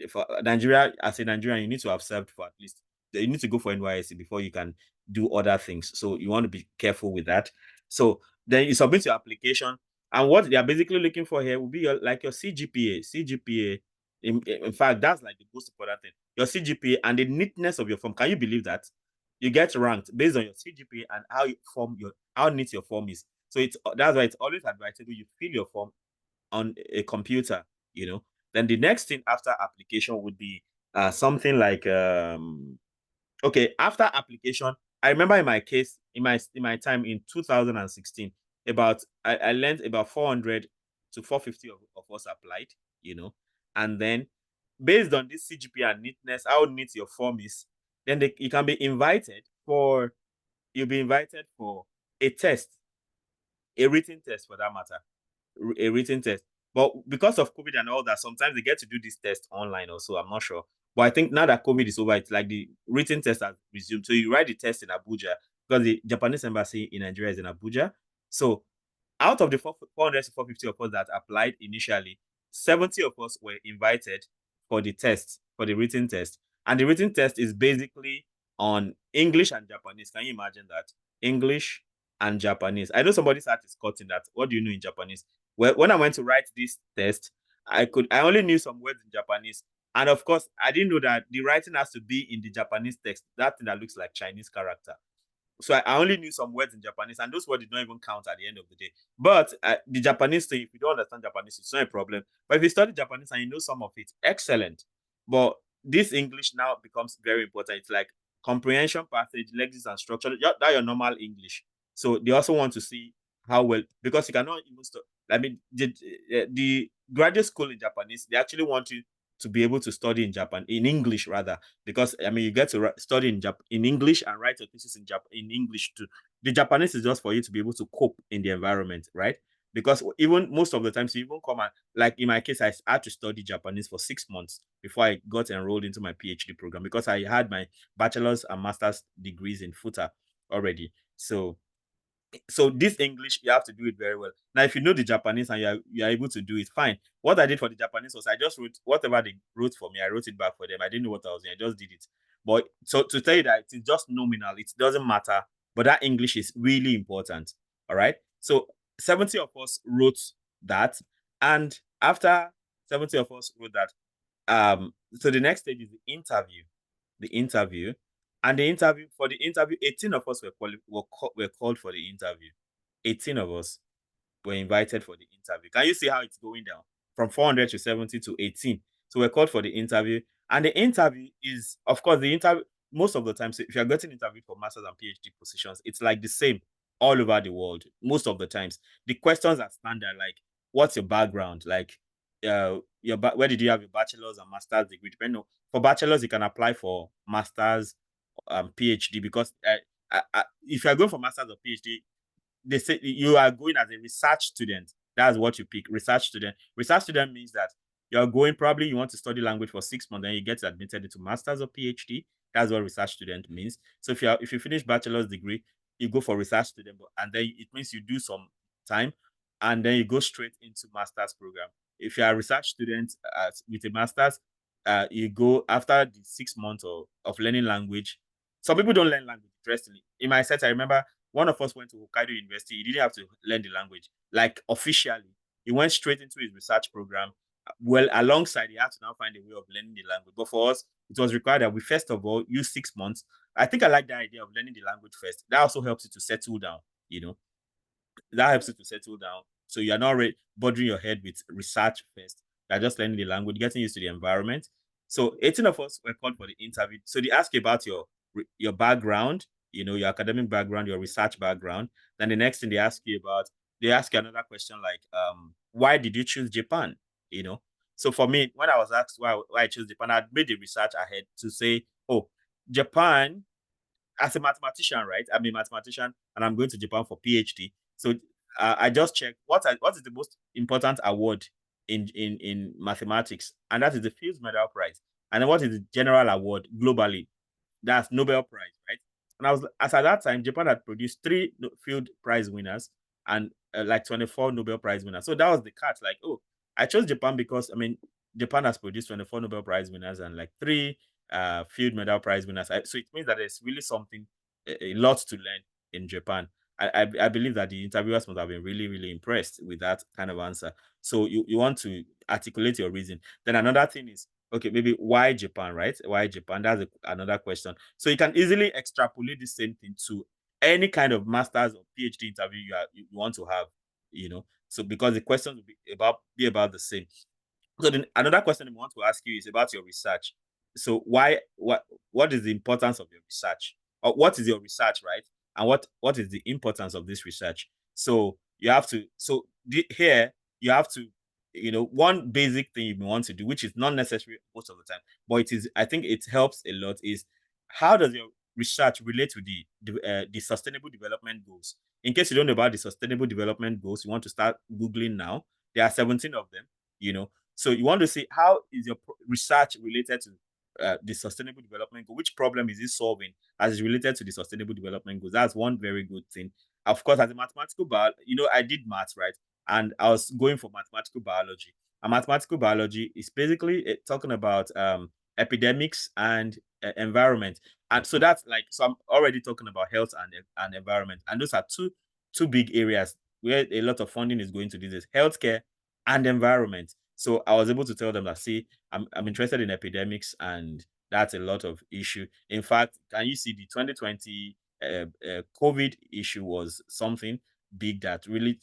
for Nigeria, as a Nigerian, you need to have served for at least, you need to go for NYSC before you can do other things. So you want to be careful with that. So then you submit your application, and what they are basically looking for here will be your CGPA. In fact, that's like the most important thing. Your CGPA and the neatness of your form. Can you believe that? You get ranked based on your CGPA and how neat your form is. So that's why it's always advisable you fill your form on a computer. Then the next thing after application would be something like okay, after application, I remember in my case, in my time in 2016, I learned about 400 to 450 of us applied, and then based on this CGPA and neatness, how neat your form is, then you can be invited for a test, a written test for that matter, a written test. But because of COVID and all that, sometimes they get to do this test online also. I'm not sure. But I think now that COVID is over, it's like the written test has resumed. So you write the test in Abuja, because the Japanese embassy in Nigeria is in Abuja. So out of the 400 to 450 of us that applied initially, 70 of us were invited for the test, for the written test. And the written test is basically on English and Japanese. Can you imagine that? English and Japanese. I know somebody's heart is cutting that. What do you know in Japanese? Well, when I went to write this test, I only knew some words in Japanese. And of course, I didn't know that the writing has to be in the Japanese text, that thing that looks like Chinese character. So I only knew some words in Japanese, and those words did not even count at the end of the day. But the Japanese thing, if you don't understand Japanese, it's not a problem. But if you study Japanese and you know some of it, excellent. But this English now becomes very important. It's like comprehension, passage, lexis, and structure. That's your normal English. So they also want to see how well, because you cannot even the graduate school in Japanese, they actually want you to be able to study in English rather, because I mean you get to study in English and write your thesis in English too. The Japanese is just for you to be able to cope in the environment, right? because even most of the times you even come and, like in my case, I had to study Japanese for 6 months before I got enrolled into my PhD program, because I had my bachelor's and master's degrees in FUTA already. So this English, you have to do it very well. Now, if you know the Japanese and you're able to do it, fine. What I did for the Japanese was I just wrote whatever they wrote for me, I wrote it back for them. I didn't know what I was doing, I just did it. But so to tell you that it's just nominal, it doesn't matter. But that English is really important. All right. So 70 of us wrote that. And after 70 of us wrote that, so the next stage is the interview. And for the interview, 18 of us were called for the interview. 18 of us were invited for the interview. Can you see how it's going down from 400 to 70 to 18? So we're called for the interview, and the interview is, of course, the interview most of the time. So if you're getting interviewed for masters and PhD positions, it's like the same all over the world. Most of the times, the questions are standard. Like, what's your background? Like, where did you have your bachelor's and master's degree? Depending on, for bachelor's, you can apply for master's, PhD, because if you're going for master's or PhD, they say you are going as a research student. That's what you pick, research student. Research student means that you're going, probably you want to study language for 6 months, then you get admitted into master's or PhD. That's what research student means. So if you finish bachelor's degree, you go for research student, and then it means you do some time, and then you go straight into master's program. If you are a research student with a master's, you go after the 6 months of learning language. Some people don't learn language, interestingly. In my set, I remember one of us went to Hokkaido University. He didn't have to learn the language, like officially. He went straight into his research program. Well, alongside, he had to now find a way of learning the language. But for us, it was required that we first of all use 6 months. I think I like the idea of learning the language first. That also helps you to settle down, that helps you to settle down. So you're not bothering your head with research first. You're just learning the language, getting used to the environment. So 18 of us were called for the interview. So they ask you about your background, your academic background, your research background. Then the next thing they ask you another question like, why did you choose Japan? So for me, when I was asked why I chose Japan, I'd made the research ahead to say, oh, Japan, as a mathematician, right? I'm a mathematician and I'm going to Japan for PhD. So I just checked what is the most important award in mathematics, and that is the Fields Medal Prize. And then what is the general award globally? That's Nobel Prize, right? And as at that time, Japan had produced 3 Field Prize winners and like 24 Nobel Prize winners. So that was the catch. Like, oh, I chose Japan because Japan has produced 24 Nobel Prize winners and like 3 Field Medal Prize winners. So it means that there's really something, a lot to learn in Japan. I believe that the interviewers must have been really, really impressed with that kind of answer. So you want to articulate your reason. Then another thing is, okay, maybe why Japan, right? Why Japan? That's another question. So you can easily extrapolate the same thing to any kind of master's or PhD interview you want to have, So because the questions will be about the same. So then another question I want to ask you is about your research. So what is the importance of your research? Or what is your research, right? And what is the importance of this research? So you have to, here you have to, one basic thing you want to do, which is not necessary most of the time, but I think it helps a lot, is how does your research relate to the sustainable development goals? In case you don't know about the sustainable development goals, you want to start Googling now. There are 17 of them, So you want to see how is your research related to the sustainable development goal? Which problem is it solving as related to the sustainable development goals? That's one very good thing. Of course, as a mathematical I did maths, right? And I was going for mathematical biology. And mathematical biology is basically talking about epidemics and environment. And so that's like, so I'm already talking about health and environment. And those are two big areas where a lot of funding is going to. This is healthcare and environment. So I was able to tell them that, see, I'm interested in epidemics, and that's a lot of issue. In fact, can you see the 2020 COVID issue was something big that really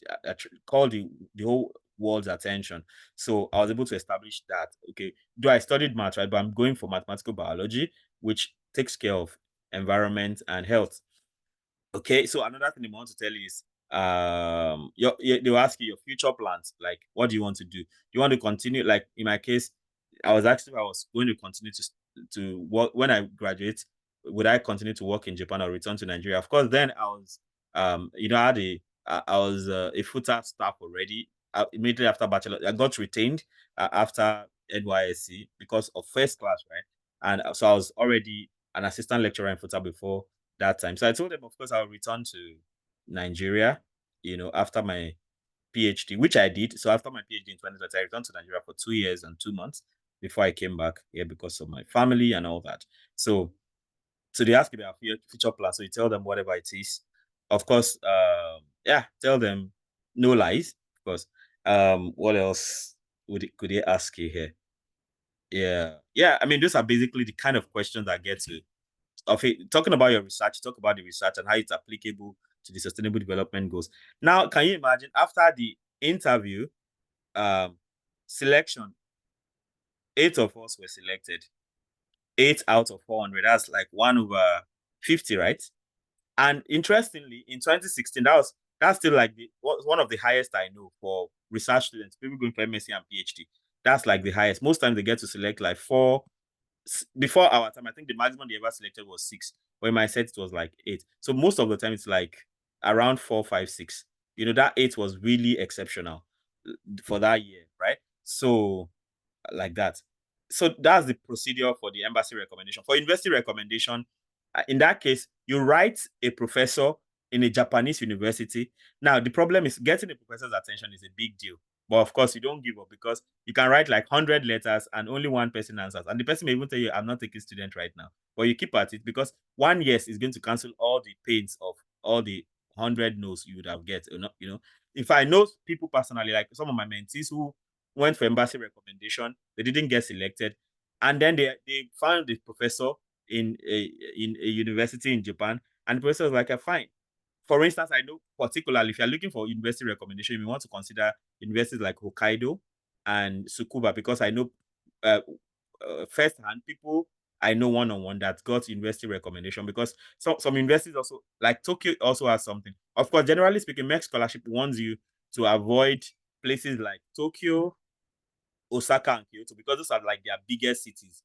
called the whole world's attention. So I was able to establish that, okay, though I studied math, right, but I'm going for mathematical biology, which takes care of environment and health. Okay, so another thing I want to tell you is, they'll ask you your future plans. Like, what do you want to do? You want to continue? Like in my case, I was asked if I was going to continue to work when I graduate. Would I continue to work in Japan or return to Nigeria? Of course, then I was, I had I was a full-time staff already. Immediately after bachelor, I got retained after NYSC because of first class, right? And so I was already an assistant lecturer in full-time before that time. So I told them, of course, I'll return to Nigeria, after my PhD, which I did. So after my PhD in 2020, I returned to Nigeria for 2 years and 2 months before I came back here because of my family and all that. So they ask you about future plans. So you tell them whatever it is. Of course, tell them no lies. Of course. What else could they ask you here? Yeah. I mean, those are basically the kind of questions that get to talking about your research, talk about the research and how it's applicable to the sustainable development goals. Now, can you imagine after the interview, selection, 8 of us were selected. 8 out of 400. That's like 1/50, right? And interestingly, in 2016, that's still like one of the highest I know for research students, people going for MSc and PhD. That's like the highest. Most times they get to select like 4. Before our time, I think the maximum they ever selected was 6. But in my set, it was like 8. So most of the time, it's like around 4, 5, 6. That 8 was really exceptional for that year, right? So like that. So that's the procedure for the embassy recommendation. For university recommendation, in that case, you write a professor in a Japanese university. Now, the problem is getting a professor's attention is a big deal. But of course, you don't give up because you can write like 100 letters and only one person answers. And the person may even tell you, I'm not taking student right now. But you keep at it because 1 yes is going to cancel all the pains of all the 100 no's you would have get. If I know people personally, like some of my mentees who went for embassy recommendation, they didn't get selected. And then they found the professor in a university in Japan, and the professor was like, fine. For instance, I know particularly if you're looking for university recommendation, you want to consider universities like Hokkaido and Tsukuba, because I know firsthand people I know one-on-one that got university recommendation, because some universities also, like Tokyo, also has something. Of course, generally speaking, MEC scholarship wants you to avoid places like Tokyo, Osaka, and Kyoto, because those are like their biggest cities,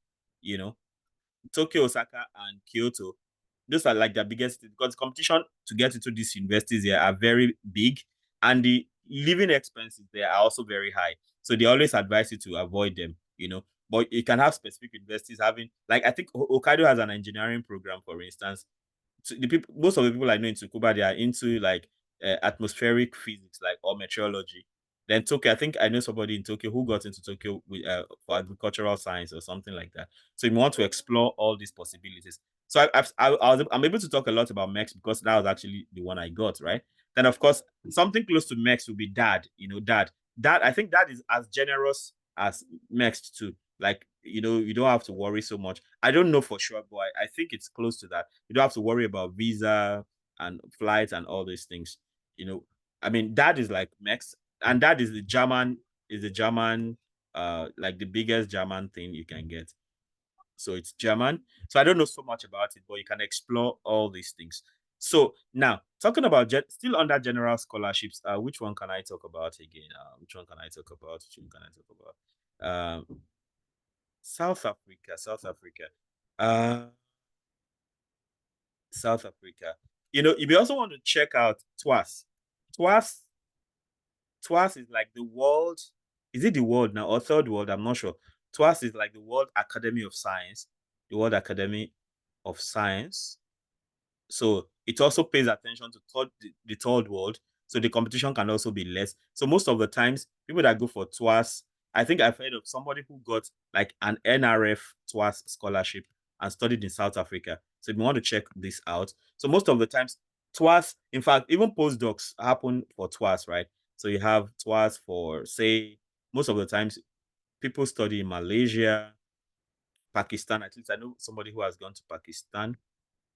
Tokyo, Osaka, and Kyoto. Those are like their biggest cities because competition to get into these universities here are very big, and the living expenses there are also very high. So they always advise you to avoid them, But you can have specific universities having, like, I think Hokkaido has an engineering program, for instance. So most of the people I know in Tsukuba, they are into like atmospheric physics, like, or meteorology. Then Tokyo, I think I know somebody in Tokyo who got into Tokyo with for agricultural science or something like that. So you want to explore all these possibilities. So I'm able to talk a lot about MEX because that was actually the one I got, right? Then of course something close to MEX would be DAD. Dad. I think that is as generous as MEX too. Like, you don't have to worry so much. I don't know for sure, but I think it's close to that. You don't have to worry about visa and flights and all these things. I mean, that is like MEX, and that is the German, like the biggest German thing you can get. So it's German. So I don't know so much about it, but you can explore all these things. So now, talking about still under general scholarships, which one can I talk about again? Which one can I talk about? South Africa. Uh, South Africa. If you also want to check out TWAS, TWAS, TWAS is like the world. Is it the world now or third world? I'm not sure. TWAS is like the World Academy of Science. The World Academy of Science. So it also pays attention to the third world. So the competition can also be less. So most of the times, people that go for TWAS, I think I've heard of somebody who got like an NRF TWAS scholarship and studied in South Africa. So if you want to check this out. So most of the times, TWAS, in fact, even postdocs happen for TWAS, right? So you have TWAS for, say, most of the times, people study in Malaysia, Pakistan. At least I know somebody who has gone to Pakistan.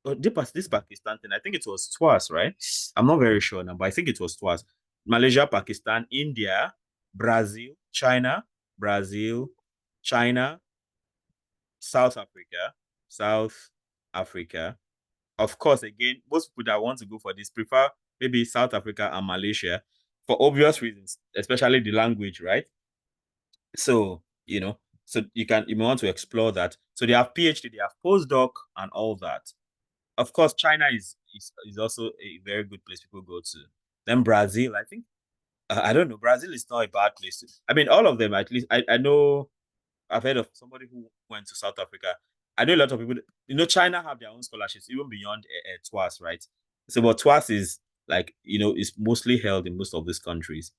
Oh, this Pakistan thing, I think it was TWAS, right? I'm not very sure now, but I think it was TWAS. Malaysia, Pakistan, India, Brazil, China, South Africa. Of course, again, most people that want to go for this prefer maybe South Africa and Malaysia for obvious reasons, especially the language, right? So, so you want to explore that. So they have PhD, they have postdoc and all that. Of course, China is also a very good place people go to Then Brazil, I think. I don't know. Brazil is not a bad place. I mean, all of them, at least. I know I've heard of somebody who went to South Africa. I know a lot of people, China have their own scholarships, even beyond TWAS, right? So, but TWAS is like, is mostly held in most of these countries,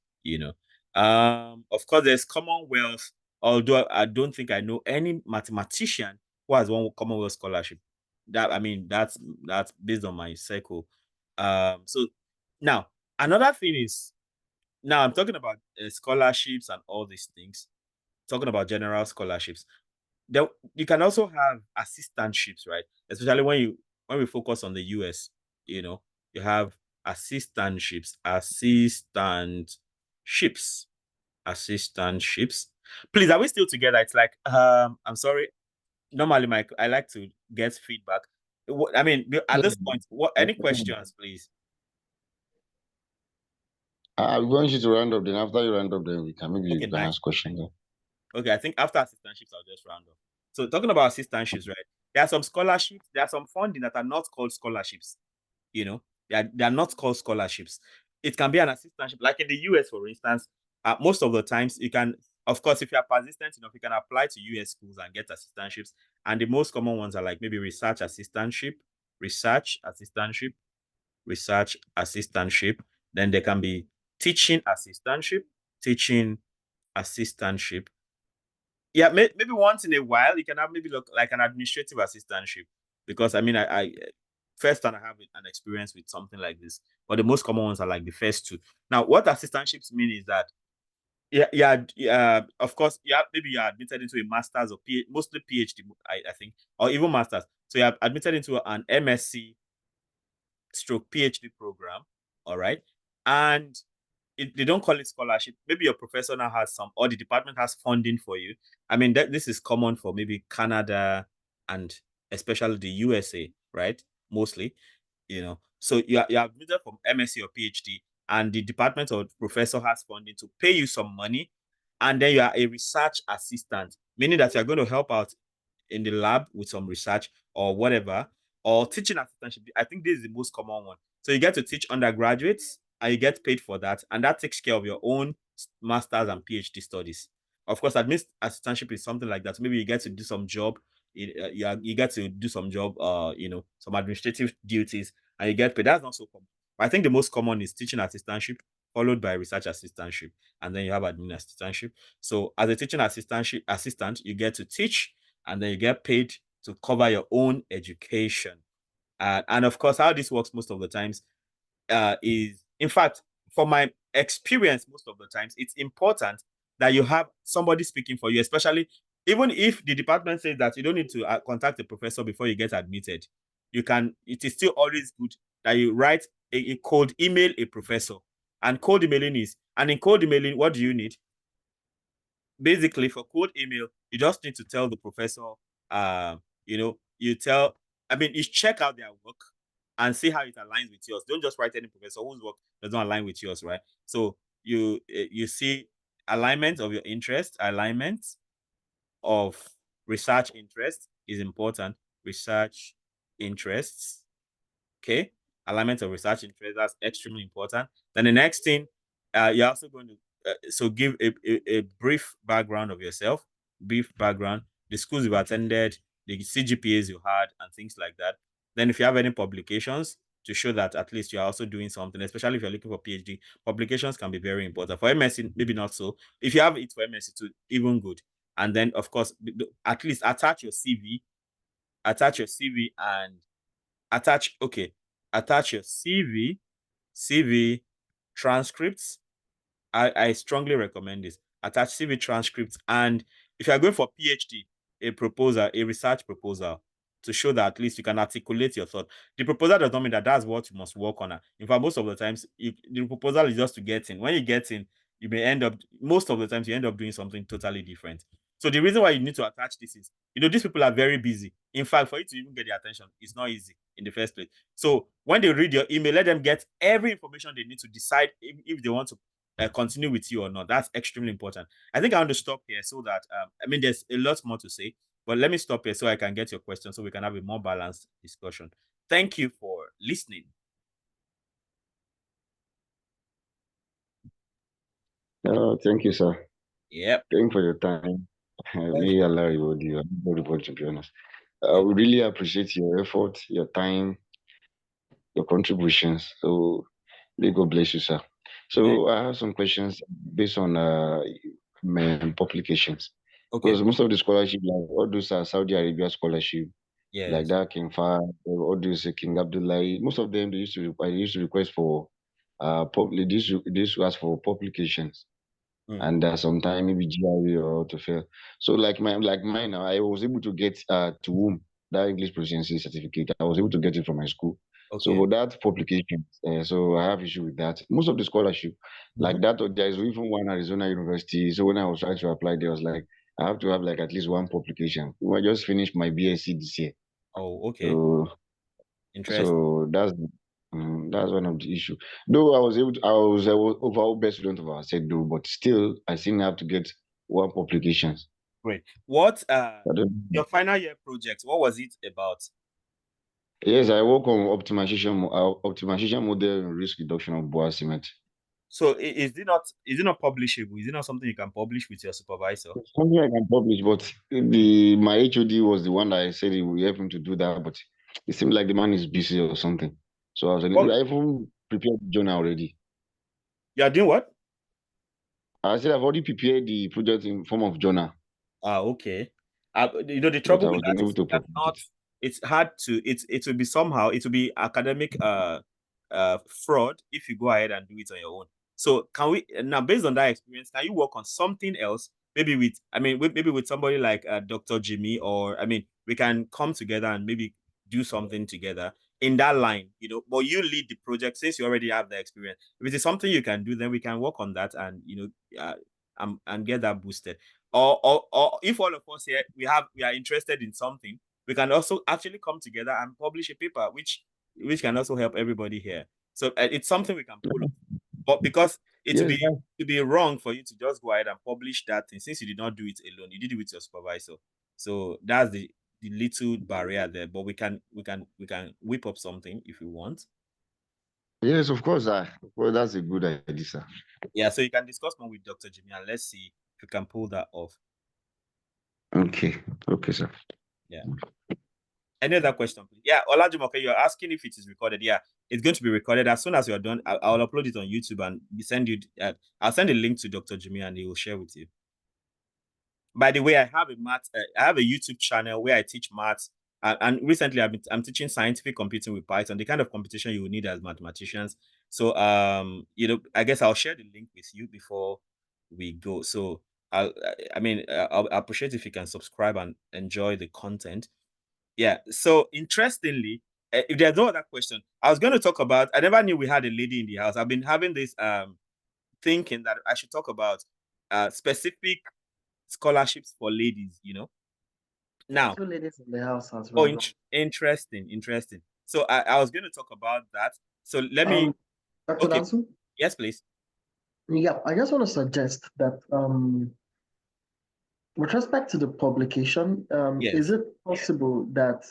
Of course, there's Commonwealth, although I don't think I know any mathematician who has one Commonwealth scholarship. That's based on my circle. So now another thing is, now I'm talking about scholarships and all these things, talking about general scholarships. You can also have assistantships, right? Especially when we focus on the US, you have assistantships. Please, are we still together? It's like, I'm sorry. Normally, Mike, I like to get feedback. I mean, at this point, any questions, please? I want you to round up. Then after you round up, then we can maybe Okay, nice. ask questions. Okay, I think after assistantships, I'll just round up. So talking about assistantships, right? There are some scholarships, there are some funding that are not called scholarships. They are not called scholarships. It can be an assistantship, like in the US, for instance. Most of the times, you can, of course, if you are persistent enough, you can apply to US schools and get assistantships. And the most common ones are like maybe research assistantship. Then there can be teaching assistantship. Yeah, maybe once in a while you can have maybe look like an administrative assistantship, because I first time I have an experience with something like this, but the most common ones are like the first two. Now, what assistantships mean is that of course, maybe you're admitted into a master's or mostly PhD, I think, or even master's. So you're admitted into an MSc stroke PhD program, all right, and they don't call it scholarship. Maybe your professor now has some, or the department has funding for you. I mean, this is common for maybe Canada and especially the USA, right? Mostly, So you're admitted from MSc or PhD, and the department or professor has funding to pay you some money, and then you are a research assistant, meaning that you're going to help out in the lab with some research or whatever, or teaching assistantship. I think this is the most common one. So you get to teach undergraduates and you get paid for that, and that takes care of your own master's and PhD studies. Of course, assistantship is something like that. So maybe you get to do some job, you get to do some job, some administrative duties, and you get paid. That's not so common. But I think the most common is teaching assistantship, followed by research assistantship, and then you have admin assistantship. So as a teaching assistant, you get to teach, and then you get paid to cover your own education. And of course, how this works most of the times is, in fact, from my experience, most of the times, it's important that you have somebody speaking for you, especially even if the department says that you don't need to contact the professor before you get admitted. It is still always good that you write a cold email a professor. And in cold emailing, what do you need? Basically, for cold email, you just need to tell the professor, you check out their work and see how it aligns with yours. Don't just write any professor whose work does not align with yours, right? So you see alignment of your interest, alignment of research interest is important. Research interests, okay? Alignment of research interest, that's extremely important. Then the next thing, you're also going to give a brief background of yourself, the schools you've attended, the CGPAs you had, and things like that. Then if you have any publications to show that at least you're also doing something, especially if you're looking for PhD, publications can be very important. For MSc, maybe not so. If you have it for MSc too, even good. And then, of course, at least attach your CV and attach your CV transcripts. I strongly recommend this. Attach CV transcripts, and if you are going for PhD, a research proposal, to show that at least you can articulate your thought. The proposal does not mean that that's what you must work on. In fact, most of the times, the proposal is just to get in. When you get in, most of the times you end up doing something totally different. So the reason why you need to attach this is, these people are very busy. In fact, for you to even get their attention, it's not easy in the first place. So when they read your email, let them get every information they need to decide if they want to continue with you or not. That's extremely important. I think I want to stop here so that there's a lot more to say, but let me stop here so I can get your question so we can have a more balanced discussion. Thank you for listening. Thank you, sir. Yep. Thank you for your time. May Allah reward you. I'm very good, to be honest. We really appreciate your effort, your time, your contributions. So may God bless you, sir. So I have some questions based on publications. Okay. Because most of the scholarship, like all those are Saudi Arabia scholarship, like that King Fahd, all those King Abdullah, most of them they used to request for they used to ask for publications. And sometimes maybe GRE or to fail. So like mine now, I was able to get to whom that English proficiency certificate. I was able to get it from my school. So for that publication, so I have issue with that. Most of the scholarship, like that, there is even one Arizona University. So when I was trying to apply, there was like I have to have like at least one publication. I just finished my BSc this year. Oh, okay. So interesting. So that's one of the issue. Though I was overall best student of our set though, but still I still have to get one publications. Great. What your final year project? What was it about? Yes, I work on optimization model and risk reduction of boa cement. So is it not publishable? Is it not something you can publish with your supervisor? It's something I can publish, but my HOD was the one that I said he would help him to do that, but it seemed like the man is busy or something. So I even prepared the journal already. You are doing what? I said I've already prepared the project in form of journal. Okay. The trouble with that is it's hard to it will be somehow it will be academic fraud if you go ahead and do it on your own. So can we now, based on that experience, can you work on something else? Maybe with somebody like Dr. Jimi, or we can come together and maybe do something together in that line, but you lead the project since you already have the experience. If it is something you can do, then we can work on that and and get that boosted. Or if all of us here we are interested in something, we can also actually come together and publish a paper which can also help everybody here. So it's something we can pull up. But because it would be wrong for you to just go ahead and publish that thing since you did not do it alone, you did it with your supervisor. So that's the little barrier there. But we can whip up something if you want. Yes, of course. Well, that's a good idea, sir. Yeah, so you can discuss more with Dr. Jimi and let's see if you can pull that off. Okay, sir. Yeah. Any other question, please? Yeah, Olajumoke, you're asking if it is recorded. Yeah, it's going to be recorded. As soon as you're done, I'll upload it on YouTube and send you. I'll send a link to Dr. Jimi and he will share with you. By the way, I have a YouTube channel where I teach maths. And recently, I'm teaching scientific computing with Python, the kind of computation you will need as mathematicians. So, I guess I'll share the link with you before we go. So, I'll appreciate if you can subscribe and enjoy the content. Yeah. So, interestingly, if there's no other question, I was going to talk about. I never knew we had a lady in the house. I've been having this thinking that I should talk about specific scholarships for ladies. Now, 2 ladies in the house as well. interesting. So I was going to talk about that. So let me. Dr. Dansu? Yes, please. Yeah, I just want to suggest that with respect to the publication, is it possible that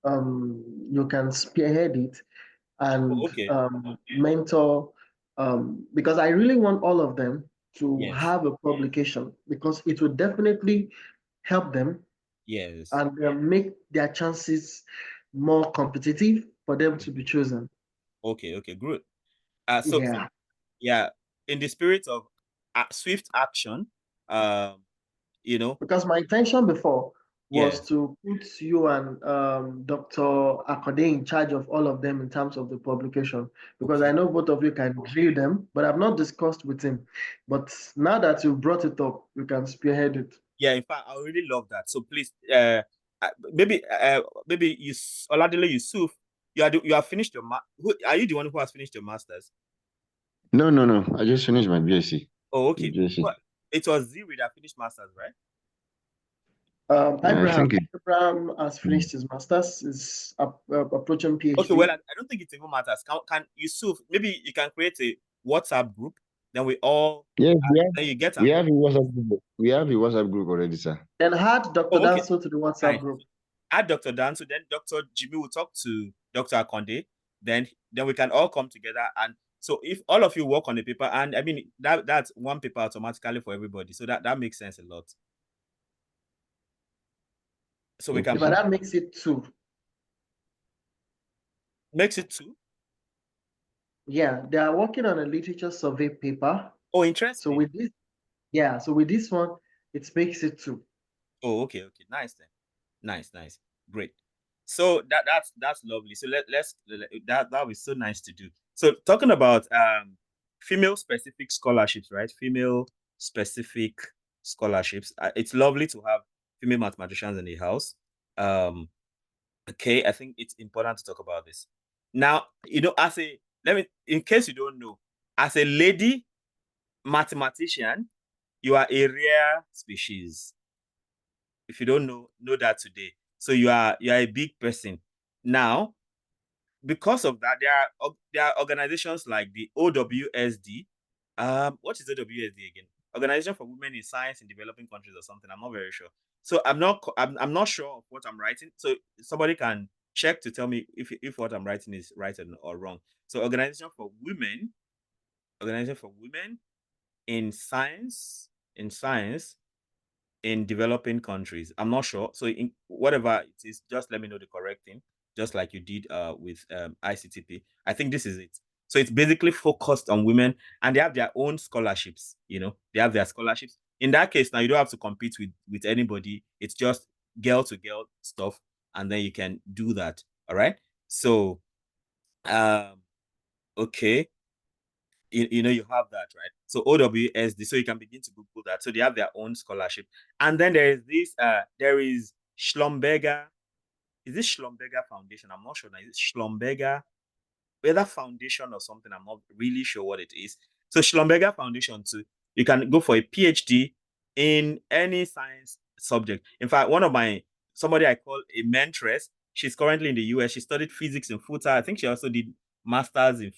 you can spearhead it and mentor? Because I really want all of them to have a publication because it would definitely help them. Yes. And make their chances more competitive for them to be chosen. Okay, good. In the spirit of swift action, because my intention before was to put you and Dr. Akode in charge of all of them in terms of the publication, because I know both of you can drill them, but I've not discussed with him. But now that you brought it up, you can spearhead it. Yeah, in fact, I really love that. So please, maybe you, Oladile Yusuf, you have finished your are you the one who has finished your masters? No. I just finished my BSc. Oh, okay. Well, it was Ziri that finished masters, right? Abraham has finished his masters. Is approaching PhD. Okay, well, I don't think it even matters. Can Yusuf, maybe you can create a WhatsApp group, then we all then you get we have a WhatsApp group. We have a WhatsApp group already, sir. Then add Dr. Danso to the WhatsApp group. Add Dr. Danso, then Dr. Jimi will talk to Dr. Akonde. Then we can all come together and So if all of you work on a paper, and I mean that's one paper automatically for everybody, so that makes sense a lot. So we Okay, can But that makes it 2. makes it 2. Yeah, they are working on a literature survey paper. Oh, interesting. So with this, yeah, so with this one, it makes it 2. Oh, okay, nice then. Nice, great. So that's lovely. So that was so nice to do. So talking about female specific scholarships, right? Female specific scholarships. It's lovely to have female mathematicians in the house. Okay, I think it's important to talk about this. Now, in case you don't know, as a lady mathematician, you are a rare species. If you don't know that today. So you are a big person. Now, because of that, there are organizations like the OWSD. What is OWSD again? Organization for Women in Science in Developing Countries or something. I'm not very sure. So I'm not sure of what I'm writing. So somebody can check to tell me if what I'm writing is right or wrong. So Organization for Women in Science in developing countries. I'm not sure. So whatever it is, just let me know the correct thing, just like you did with ICTP. I think this is it. So it's basically focused on women, and they have their own scholarships. They have their scholarships. In that case, now you don't have to compete with anybody. It's just girl to girl stuff, and then you can do that. All right. So, okay. You have that, right? So OWSD, so you can begin to Google that. So they have their own scholarship. And then there is this, there is Schlumberger. Is this Schlumberger Foundation? I'm not sure. Now, is it Schlumberger, whether foundation or something? I'm not really sure what it is. So Schlumberger Foundation too. You can go for a PhD in any science subject. In fact, somebody I call a mentress, she's currently in the US. She studied physics in FUTA. I think she also did masters in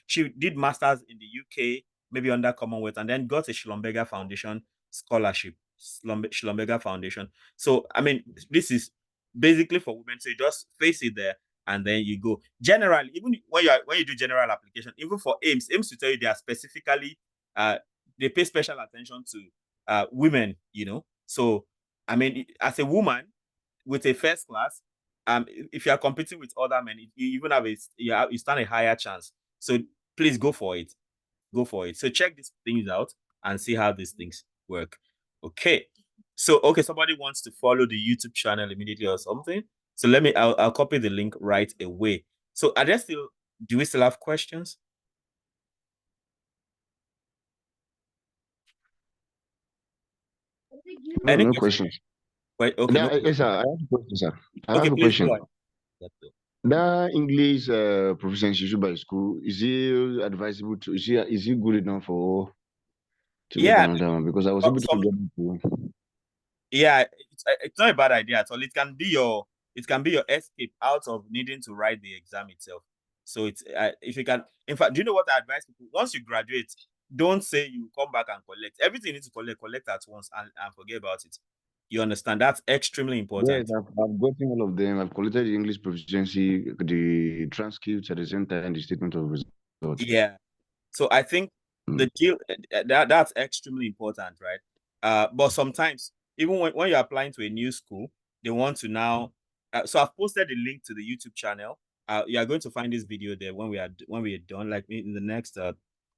she did masters in the UK, maybe under Commonwealth, and then got a Schlumberger Foundation scholarship. Schlumberger Foundation. So I mean, this is basically for women. So you just face it there and then you go. Generally, even when you do general application, even for AIMS to tell you they are specifically they pay special attention to women, So I mean, as a woman with a first class, if you are competing with other men, you even have you stand a higher chance. So please go for it. So check these things out and see how these things work. Okay. So somebody wants to follow the YouTube channel immediately or something. So I'll copy the link right away. So do we still have questions? No questions. Wait, okay. Yes, sir. I have a question, sir. I have a please question. go ahead. The English proficiency issued by school, is it advisable to, is it good enough to get another one? Because I was able to get it. Yeah, it's not a bad idea at all. It can be your escape out of needing to write the exam itself. So it's if you can, in fact, do you know what I advise people? Once you graduate, don't say you come back and collect. Everything you need to collect at once and forget about it. You understand? That's extremely important. Yes, I've gotten all of them. I've collected the English proficiency, the transcripts at the same time, the statement of results. Yeah. So I think the deal that's extremely important, right? But sometimes even when you're applying to a new school, they want to now. So I've posted the link to the YouTube channel. You are going to find this video there when we are done. Like in the next,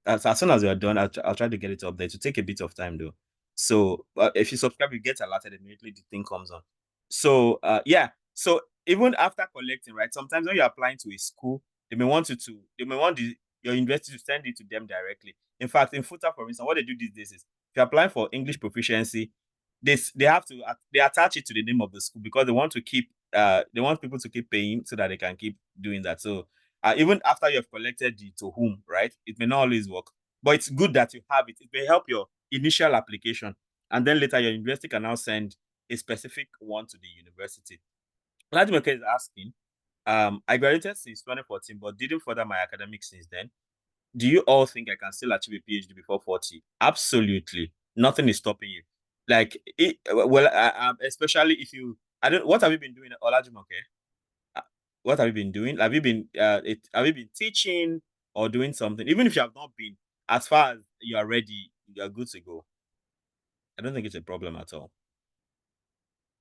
as soon as we are done, I'll try to get it up there. To take a bit of time though. So if you subscribe, you get alerted immediately the thing comes on. So yeah. So even after collecting, right? Sometimes when you're applying to a school, they may want your university to send it to them directly. In fact, in FUTA, for instance, what they do these days is if you're applying for English proficiency, they attach it to the name of the school because they want people to keep paying so that they can keep doing that. So even after you have collected the to whom, right? It may not always work, but it's good that you have it. It may help your initial application, and then later your university can now send a specific one to the university. Vladimir is asking, I graduated since 2014, but didn't further my academics since then. Do you all think I can still achieve a PhD before 40? Absolutely. Nothing is stopping you. Like, especially if you, what have you been doing, Olajumoke? What have you been doing? Have you been teaching? or doing something, even if you have not been, as far as you are ready, you are good to go. I don't think it's a problem at all.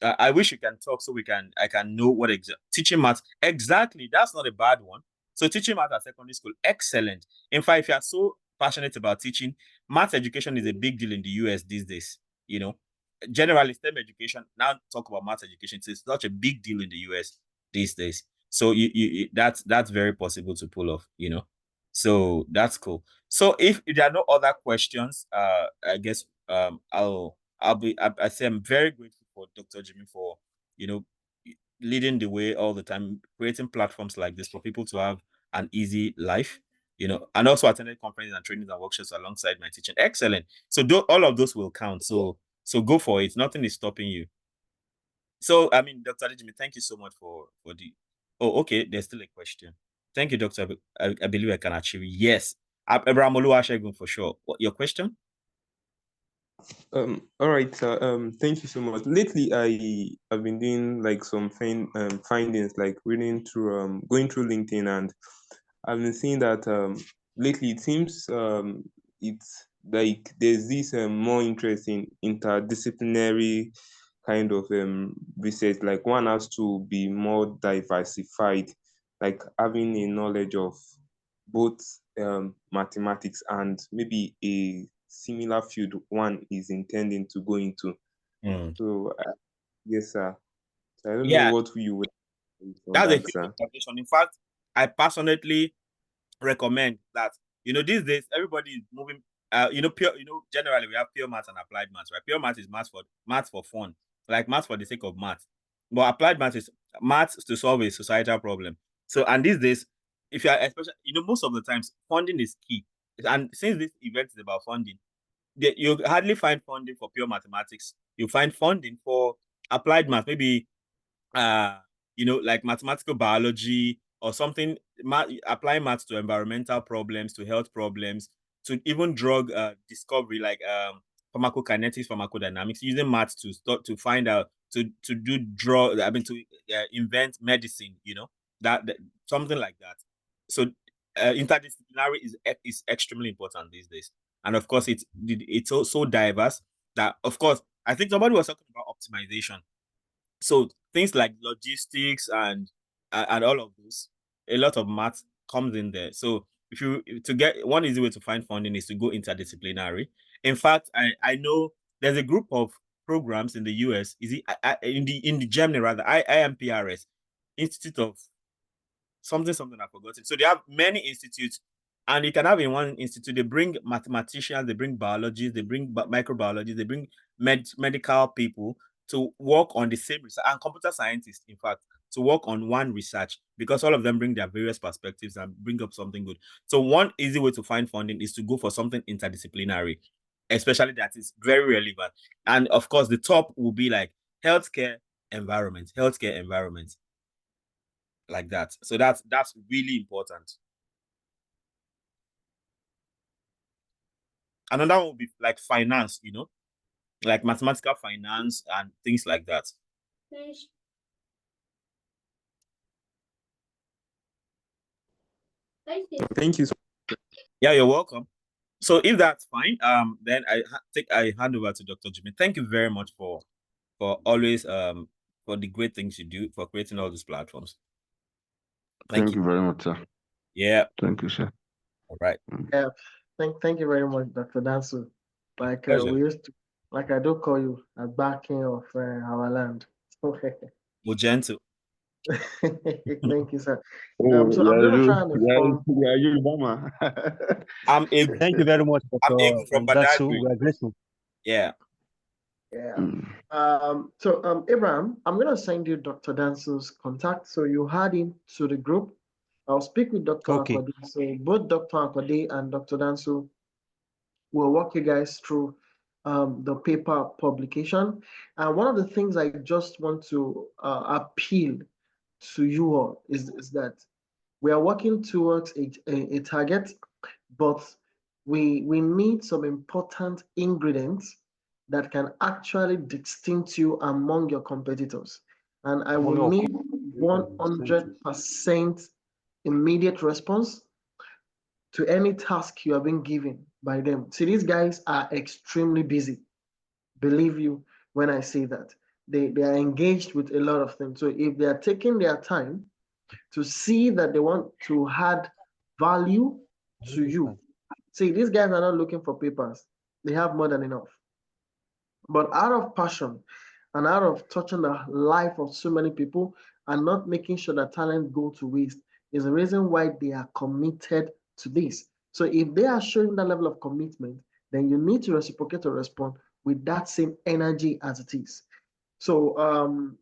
I wish you can talk so I can know what teaching math. Exactly. That's not a bad one. So teaching math at secondary school, excellent. In fact, if you are so passionate about teaching, math education is a big deal in the US these days. You know, generally STEM education, now talk about math education, it's such a big deal in the US these days. So that's very possible to pull off, you know. So that's cool. So if there are no other questions, I guess I say I'm very grateful for Dr. Jimi for, you know, leading the way all the time, creating platforms like this for people to have an easy life, you know, and also attended conferences and trainings and workshops alongside my teaching. Excellent. So all of those will count. So go for it. Nothing is stopping you. So, I mean, Dr. Jimi, thank you so much for the. Oh, okay. There's still a question. Thank you, Doctor. I believe I can achieve. Yes. Abraham Oluwasegun for sure. What your question? All right, sir. Thank you so much. Lately, I've been doing like some findings, like reading through going through LinkedIn, and I've been seeing that lately it seems it's like there's this more interest in interdisciplinary kind of research. Like one has to be more diversified, like having a knowledge of both mathematics and maybe a similar field one is intending to go into. So yes, sir. So I don't know what you would say on That's a that, great sir. observation. In fact, I passionately recommend that, you know, these days everybody is moving. Generally we have pure math and applied math, right? Pure math is math for fun, like math for the sake of math. But applied math is math to solve a societal problem. So, and these days, if you are especially, you know, most of the times funding is key. And since this event is about funding, you hardly find funding for pure mathematics. You find funding for applied math, maybe like mathematical biology or something, applying math to environmental problems, to health problems, to even drug discovery, like pharmacokinetics, pharmacodynamics, using math to start to find out to do drug. I mean, to invent medicine. You know, that something like that. So interdisciplinary is extremely important these days, and of course it's so diverse that, of course, I think somebody was talking about optimization. So things like logistics and all of those, a lot of math comes in there. So to get one easy way to find funding is to go interdisciplinary. In fact, I know there's a group of programs in the US. Is it in the Germany rather? IMPRS, Institute of something I've forgotten. So they have many institutes, and you can have in one institute, they bring mathematicians, they bring biologists, they bring microbiologists, they bring medical people to work on the same research, and computer scientists, in fact, to work on one research, because all of them bring their various perspectives and bring up something good. So one easy way to find funding is to go for something interdisciplinary, especially that is very relevant. And of course, the top will be like healthcare environment, like that. So that's really important. Another one would be like finance, you know, like mathematical finance and things like that. Thank you. Yeah, you're welcome. So if that's fine, then I hand over to Dr. Jimi. Thank you very much for always for the great things you do, for creating all these platforms. Thank you very much, sir. Yeah. Thank you, sir. All right. Yeah. Thank you very much, Dr. Dansu. Like we used to, like I do call you a backing of our land. Gentle. Thank you, sir. Oh, so I'm gonna try and inform. Thank you very much, Dr. from Dansu. We are grateful. Yeah. Yeah. So Abraham, I'm gonna send you Dr. Dansu's contact, so you add him to the group. I'll speak with Dr. Akwadi. So both Dr. Akwadi and Dr. Dansu will walk you guys through the paper publication. And one of the things I just want to appeal to you all is that we are working towards a target, but we need some important ingredients that can actually distinct you among your competitors. And I will need 100% immediate response. to any task you have been given by them. See, these guys are extremely busy. Believe you when I say that. They are engaged with a lot of things. So if they are taking their time to see that they want to add value to you, see, these guys are not looking for papers. They have more than enough. But out of passion and out of touching the life of so many people and not making sure that talent go to waste is the reason why they are committed to this. So if they are showing that level of commitment, then you need to reciprocate or respond with that same energy as it is. So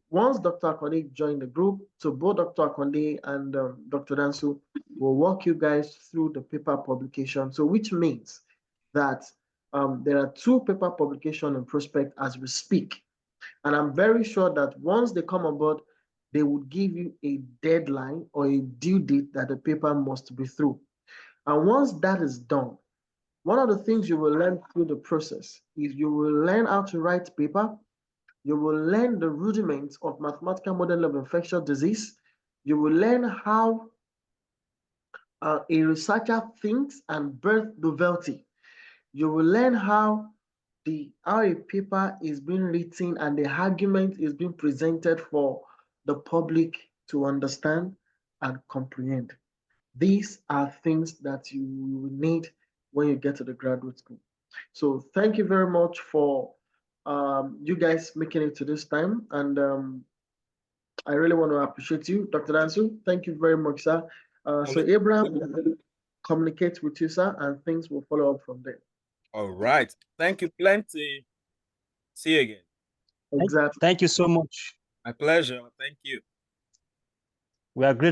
once Dr. Akonde joined the group, so both Dr. Akonde and Dr. Dansu will walk you guys through the paper publication. So which means that there are 2 paper publications in prospect as we speak. And I'm very sure that once they come on board, they would give you a deadline or a due date that the paper must be through. And once that is done, one of the things you will learn through the process is you will learn how to write paper. You will learn the rudiments of mathematical modeling of infectious disease. You will learn how a researcher thinks and birth novelty. You will learn how a paper is being written and the argument is being presented for the public to understand and comprehend. These are things that you will need when you get to the graduate school. So thank you very much for you guys making it to this time. And I really want to appreciate you, Dr. Dansu. Thank you very much, sir. So Abraham will communicate with you, sir, and things will follow up from there. All right. Thank you plenty. See you again. Exactly. Thank you so much. My pleasure. Thank you. We are grateful.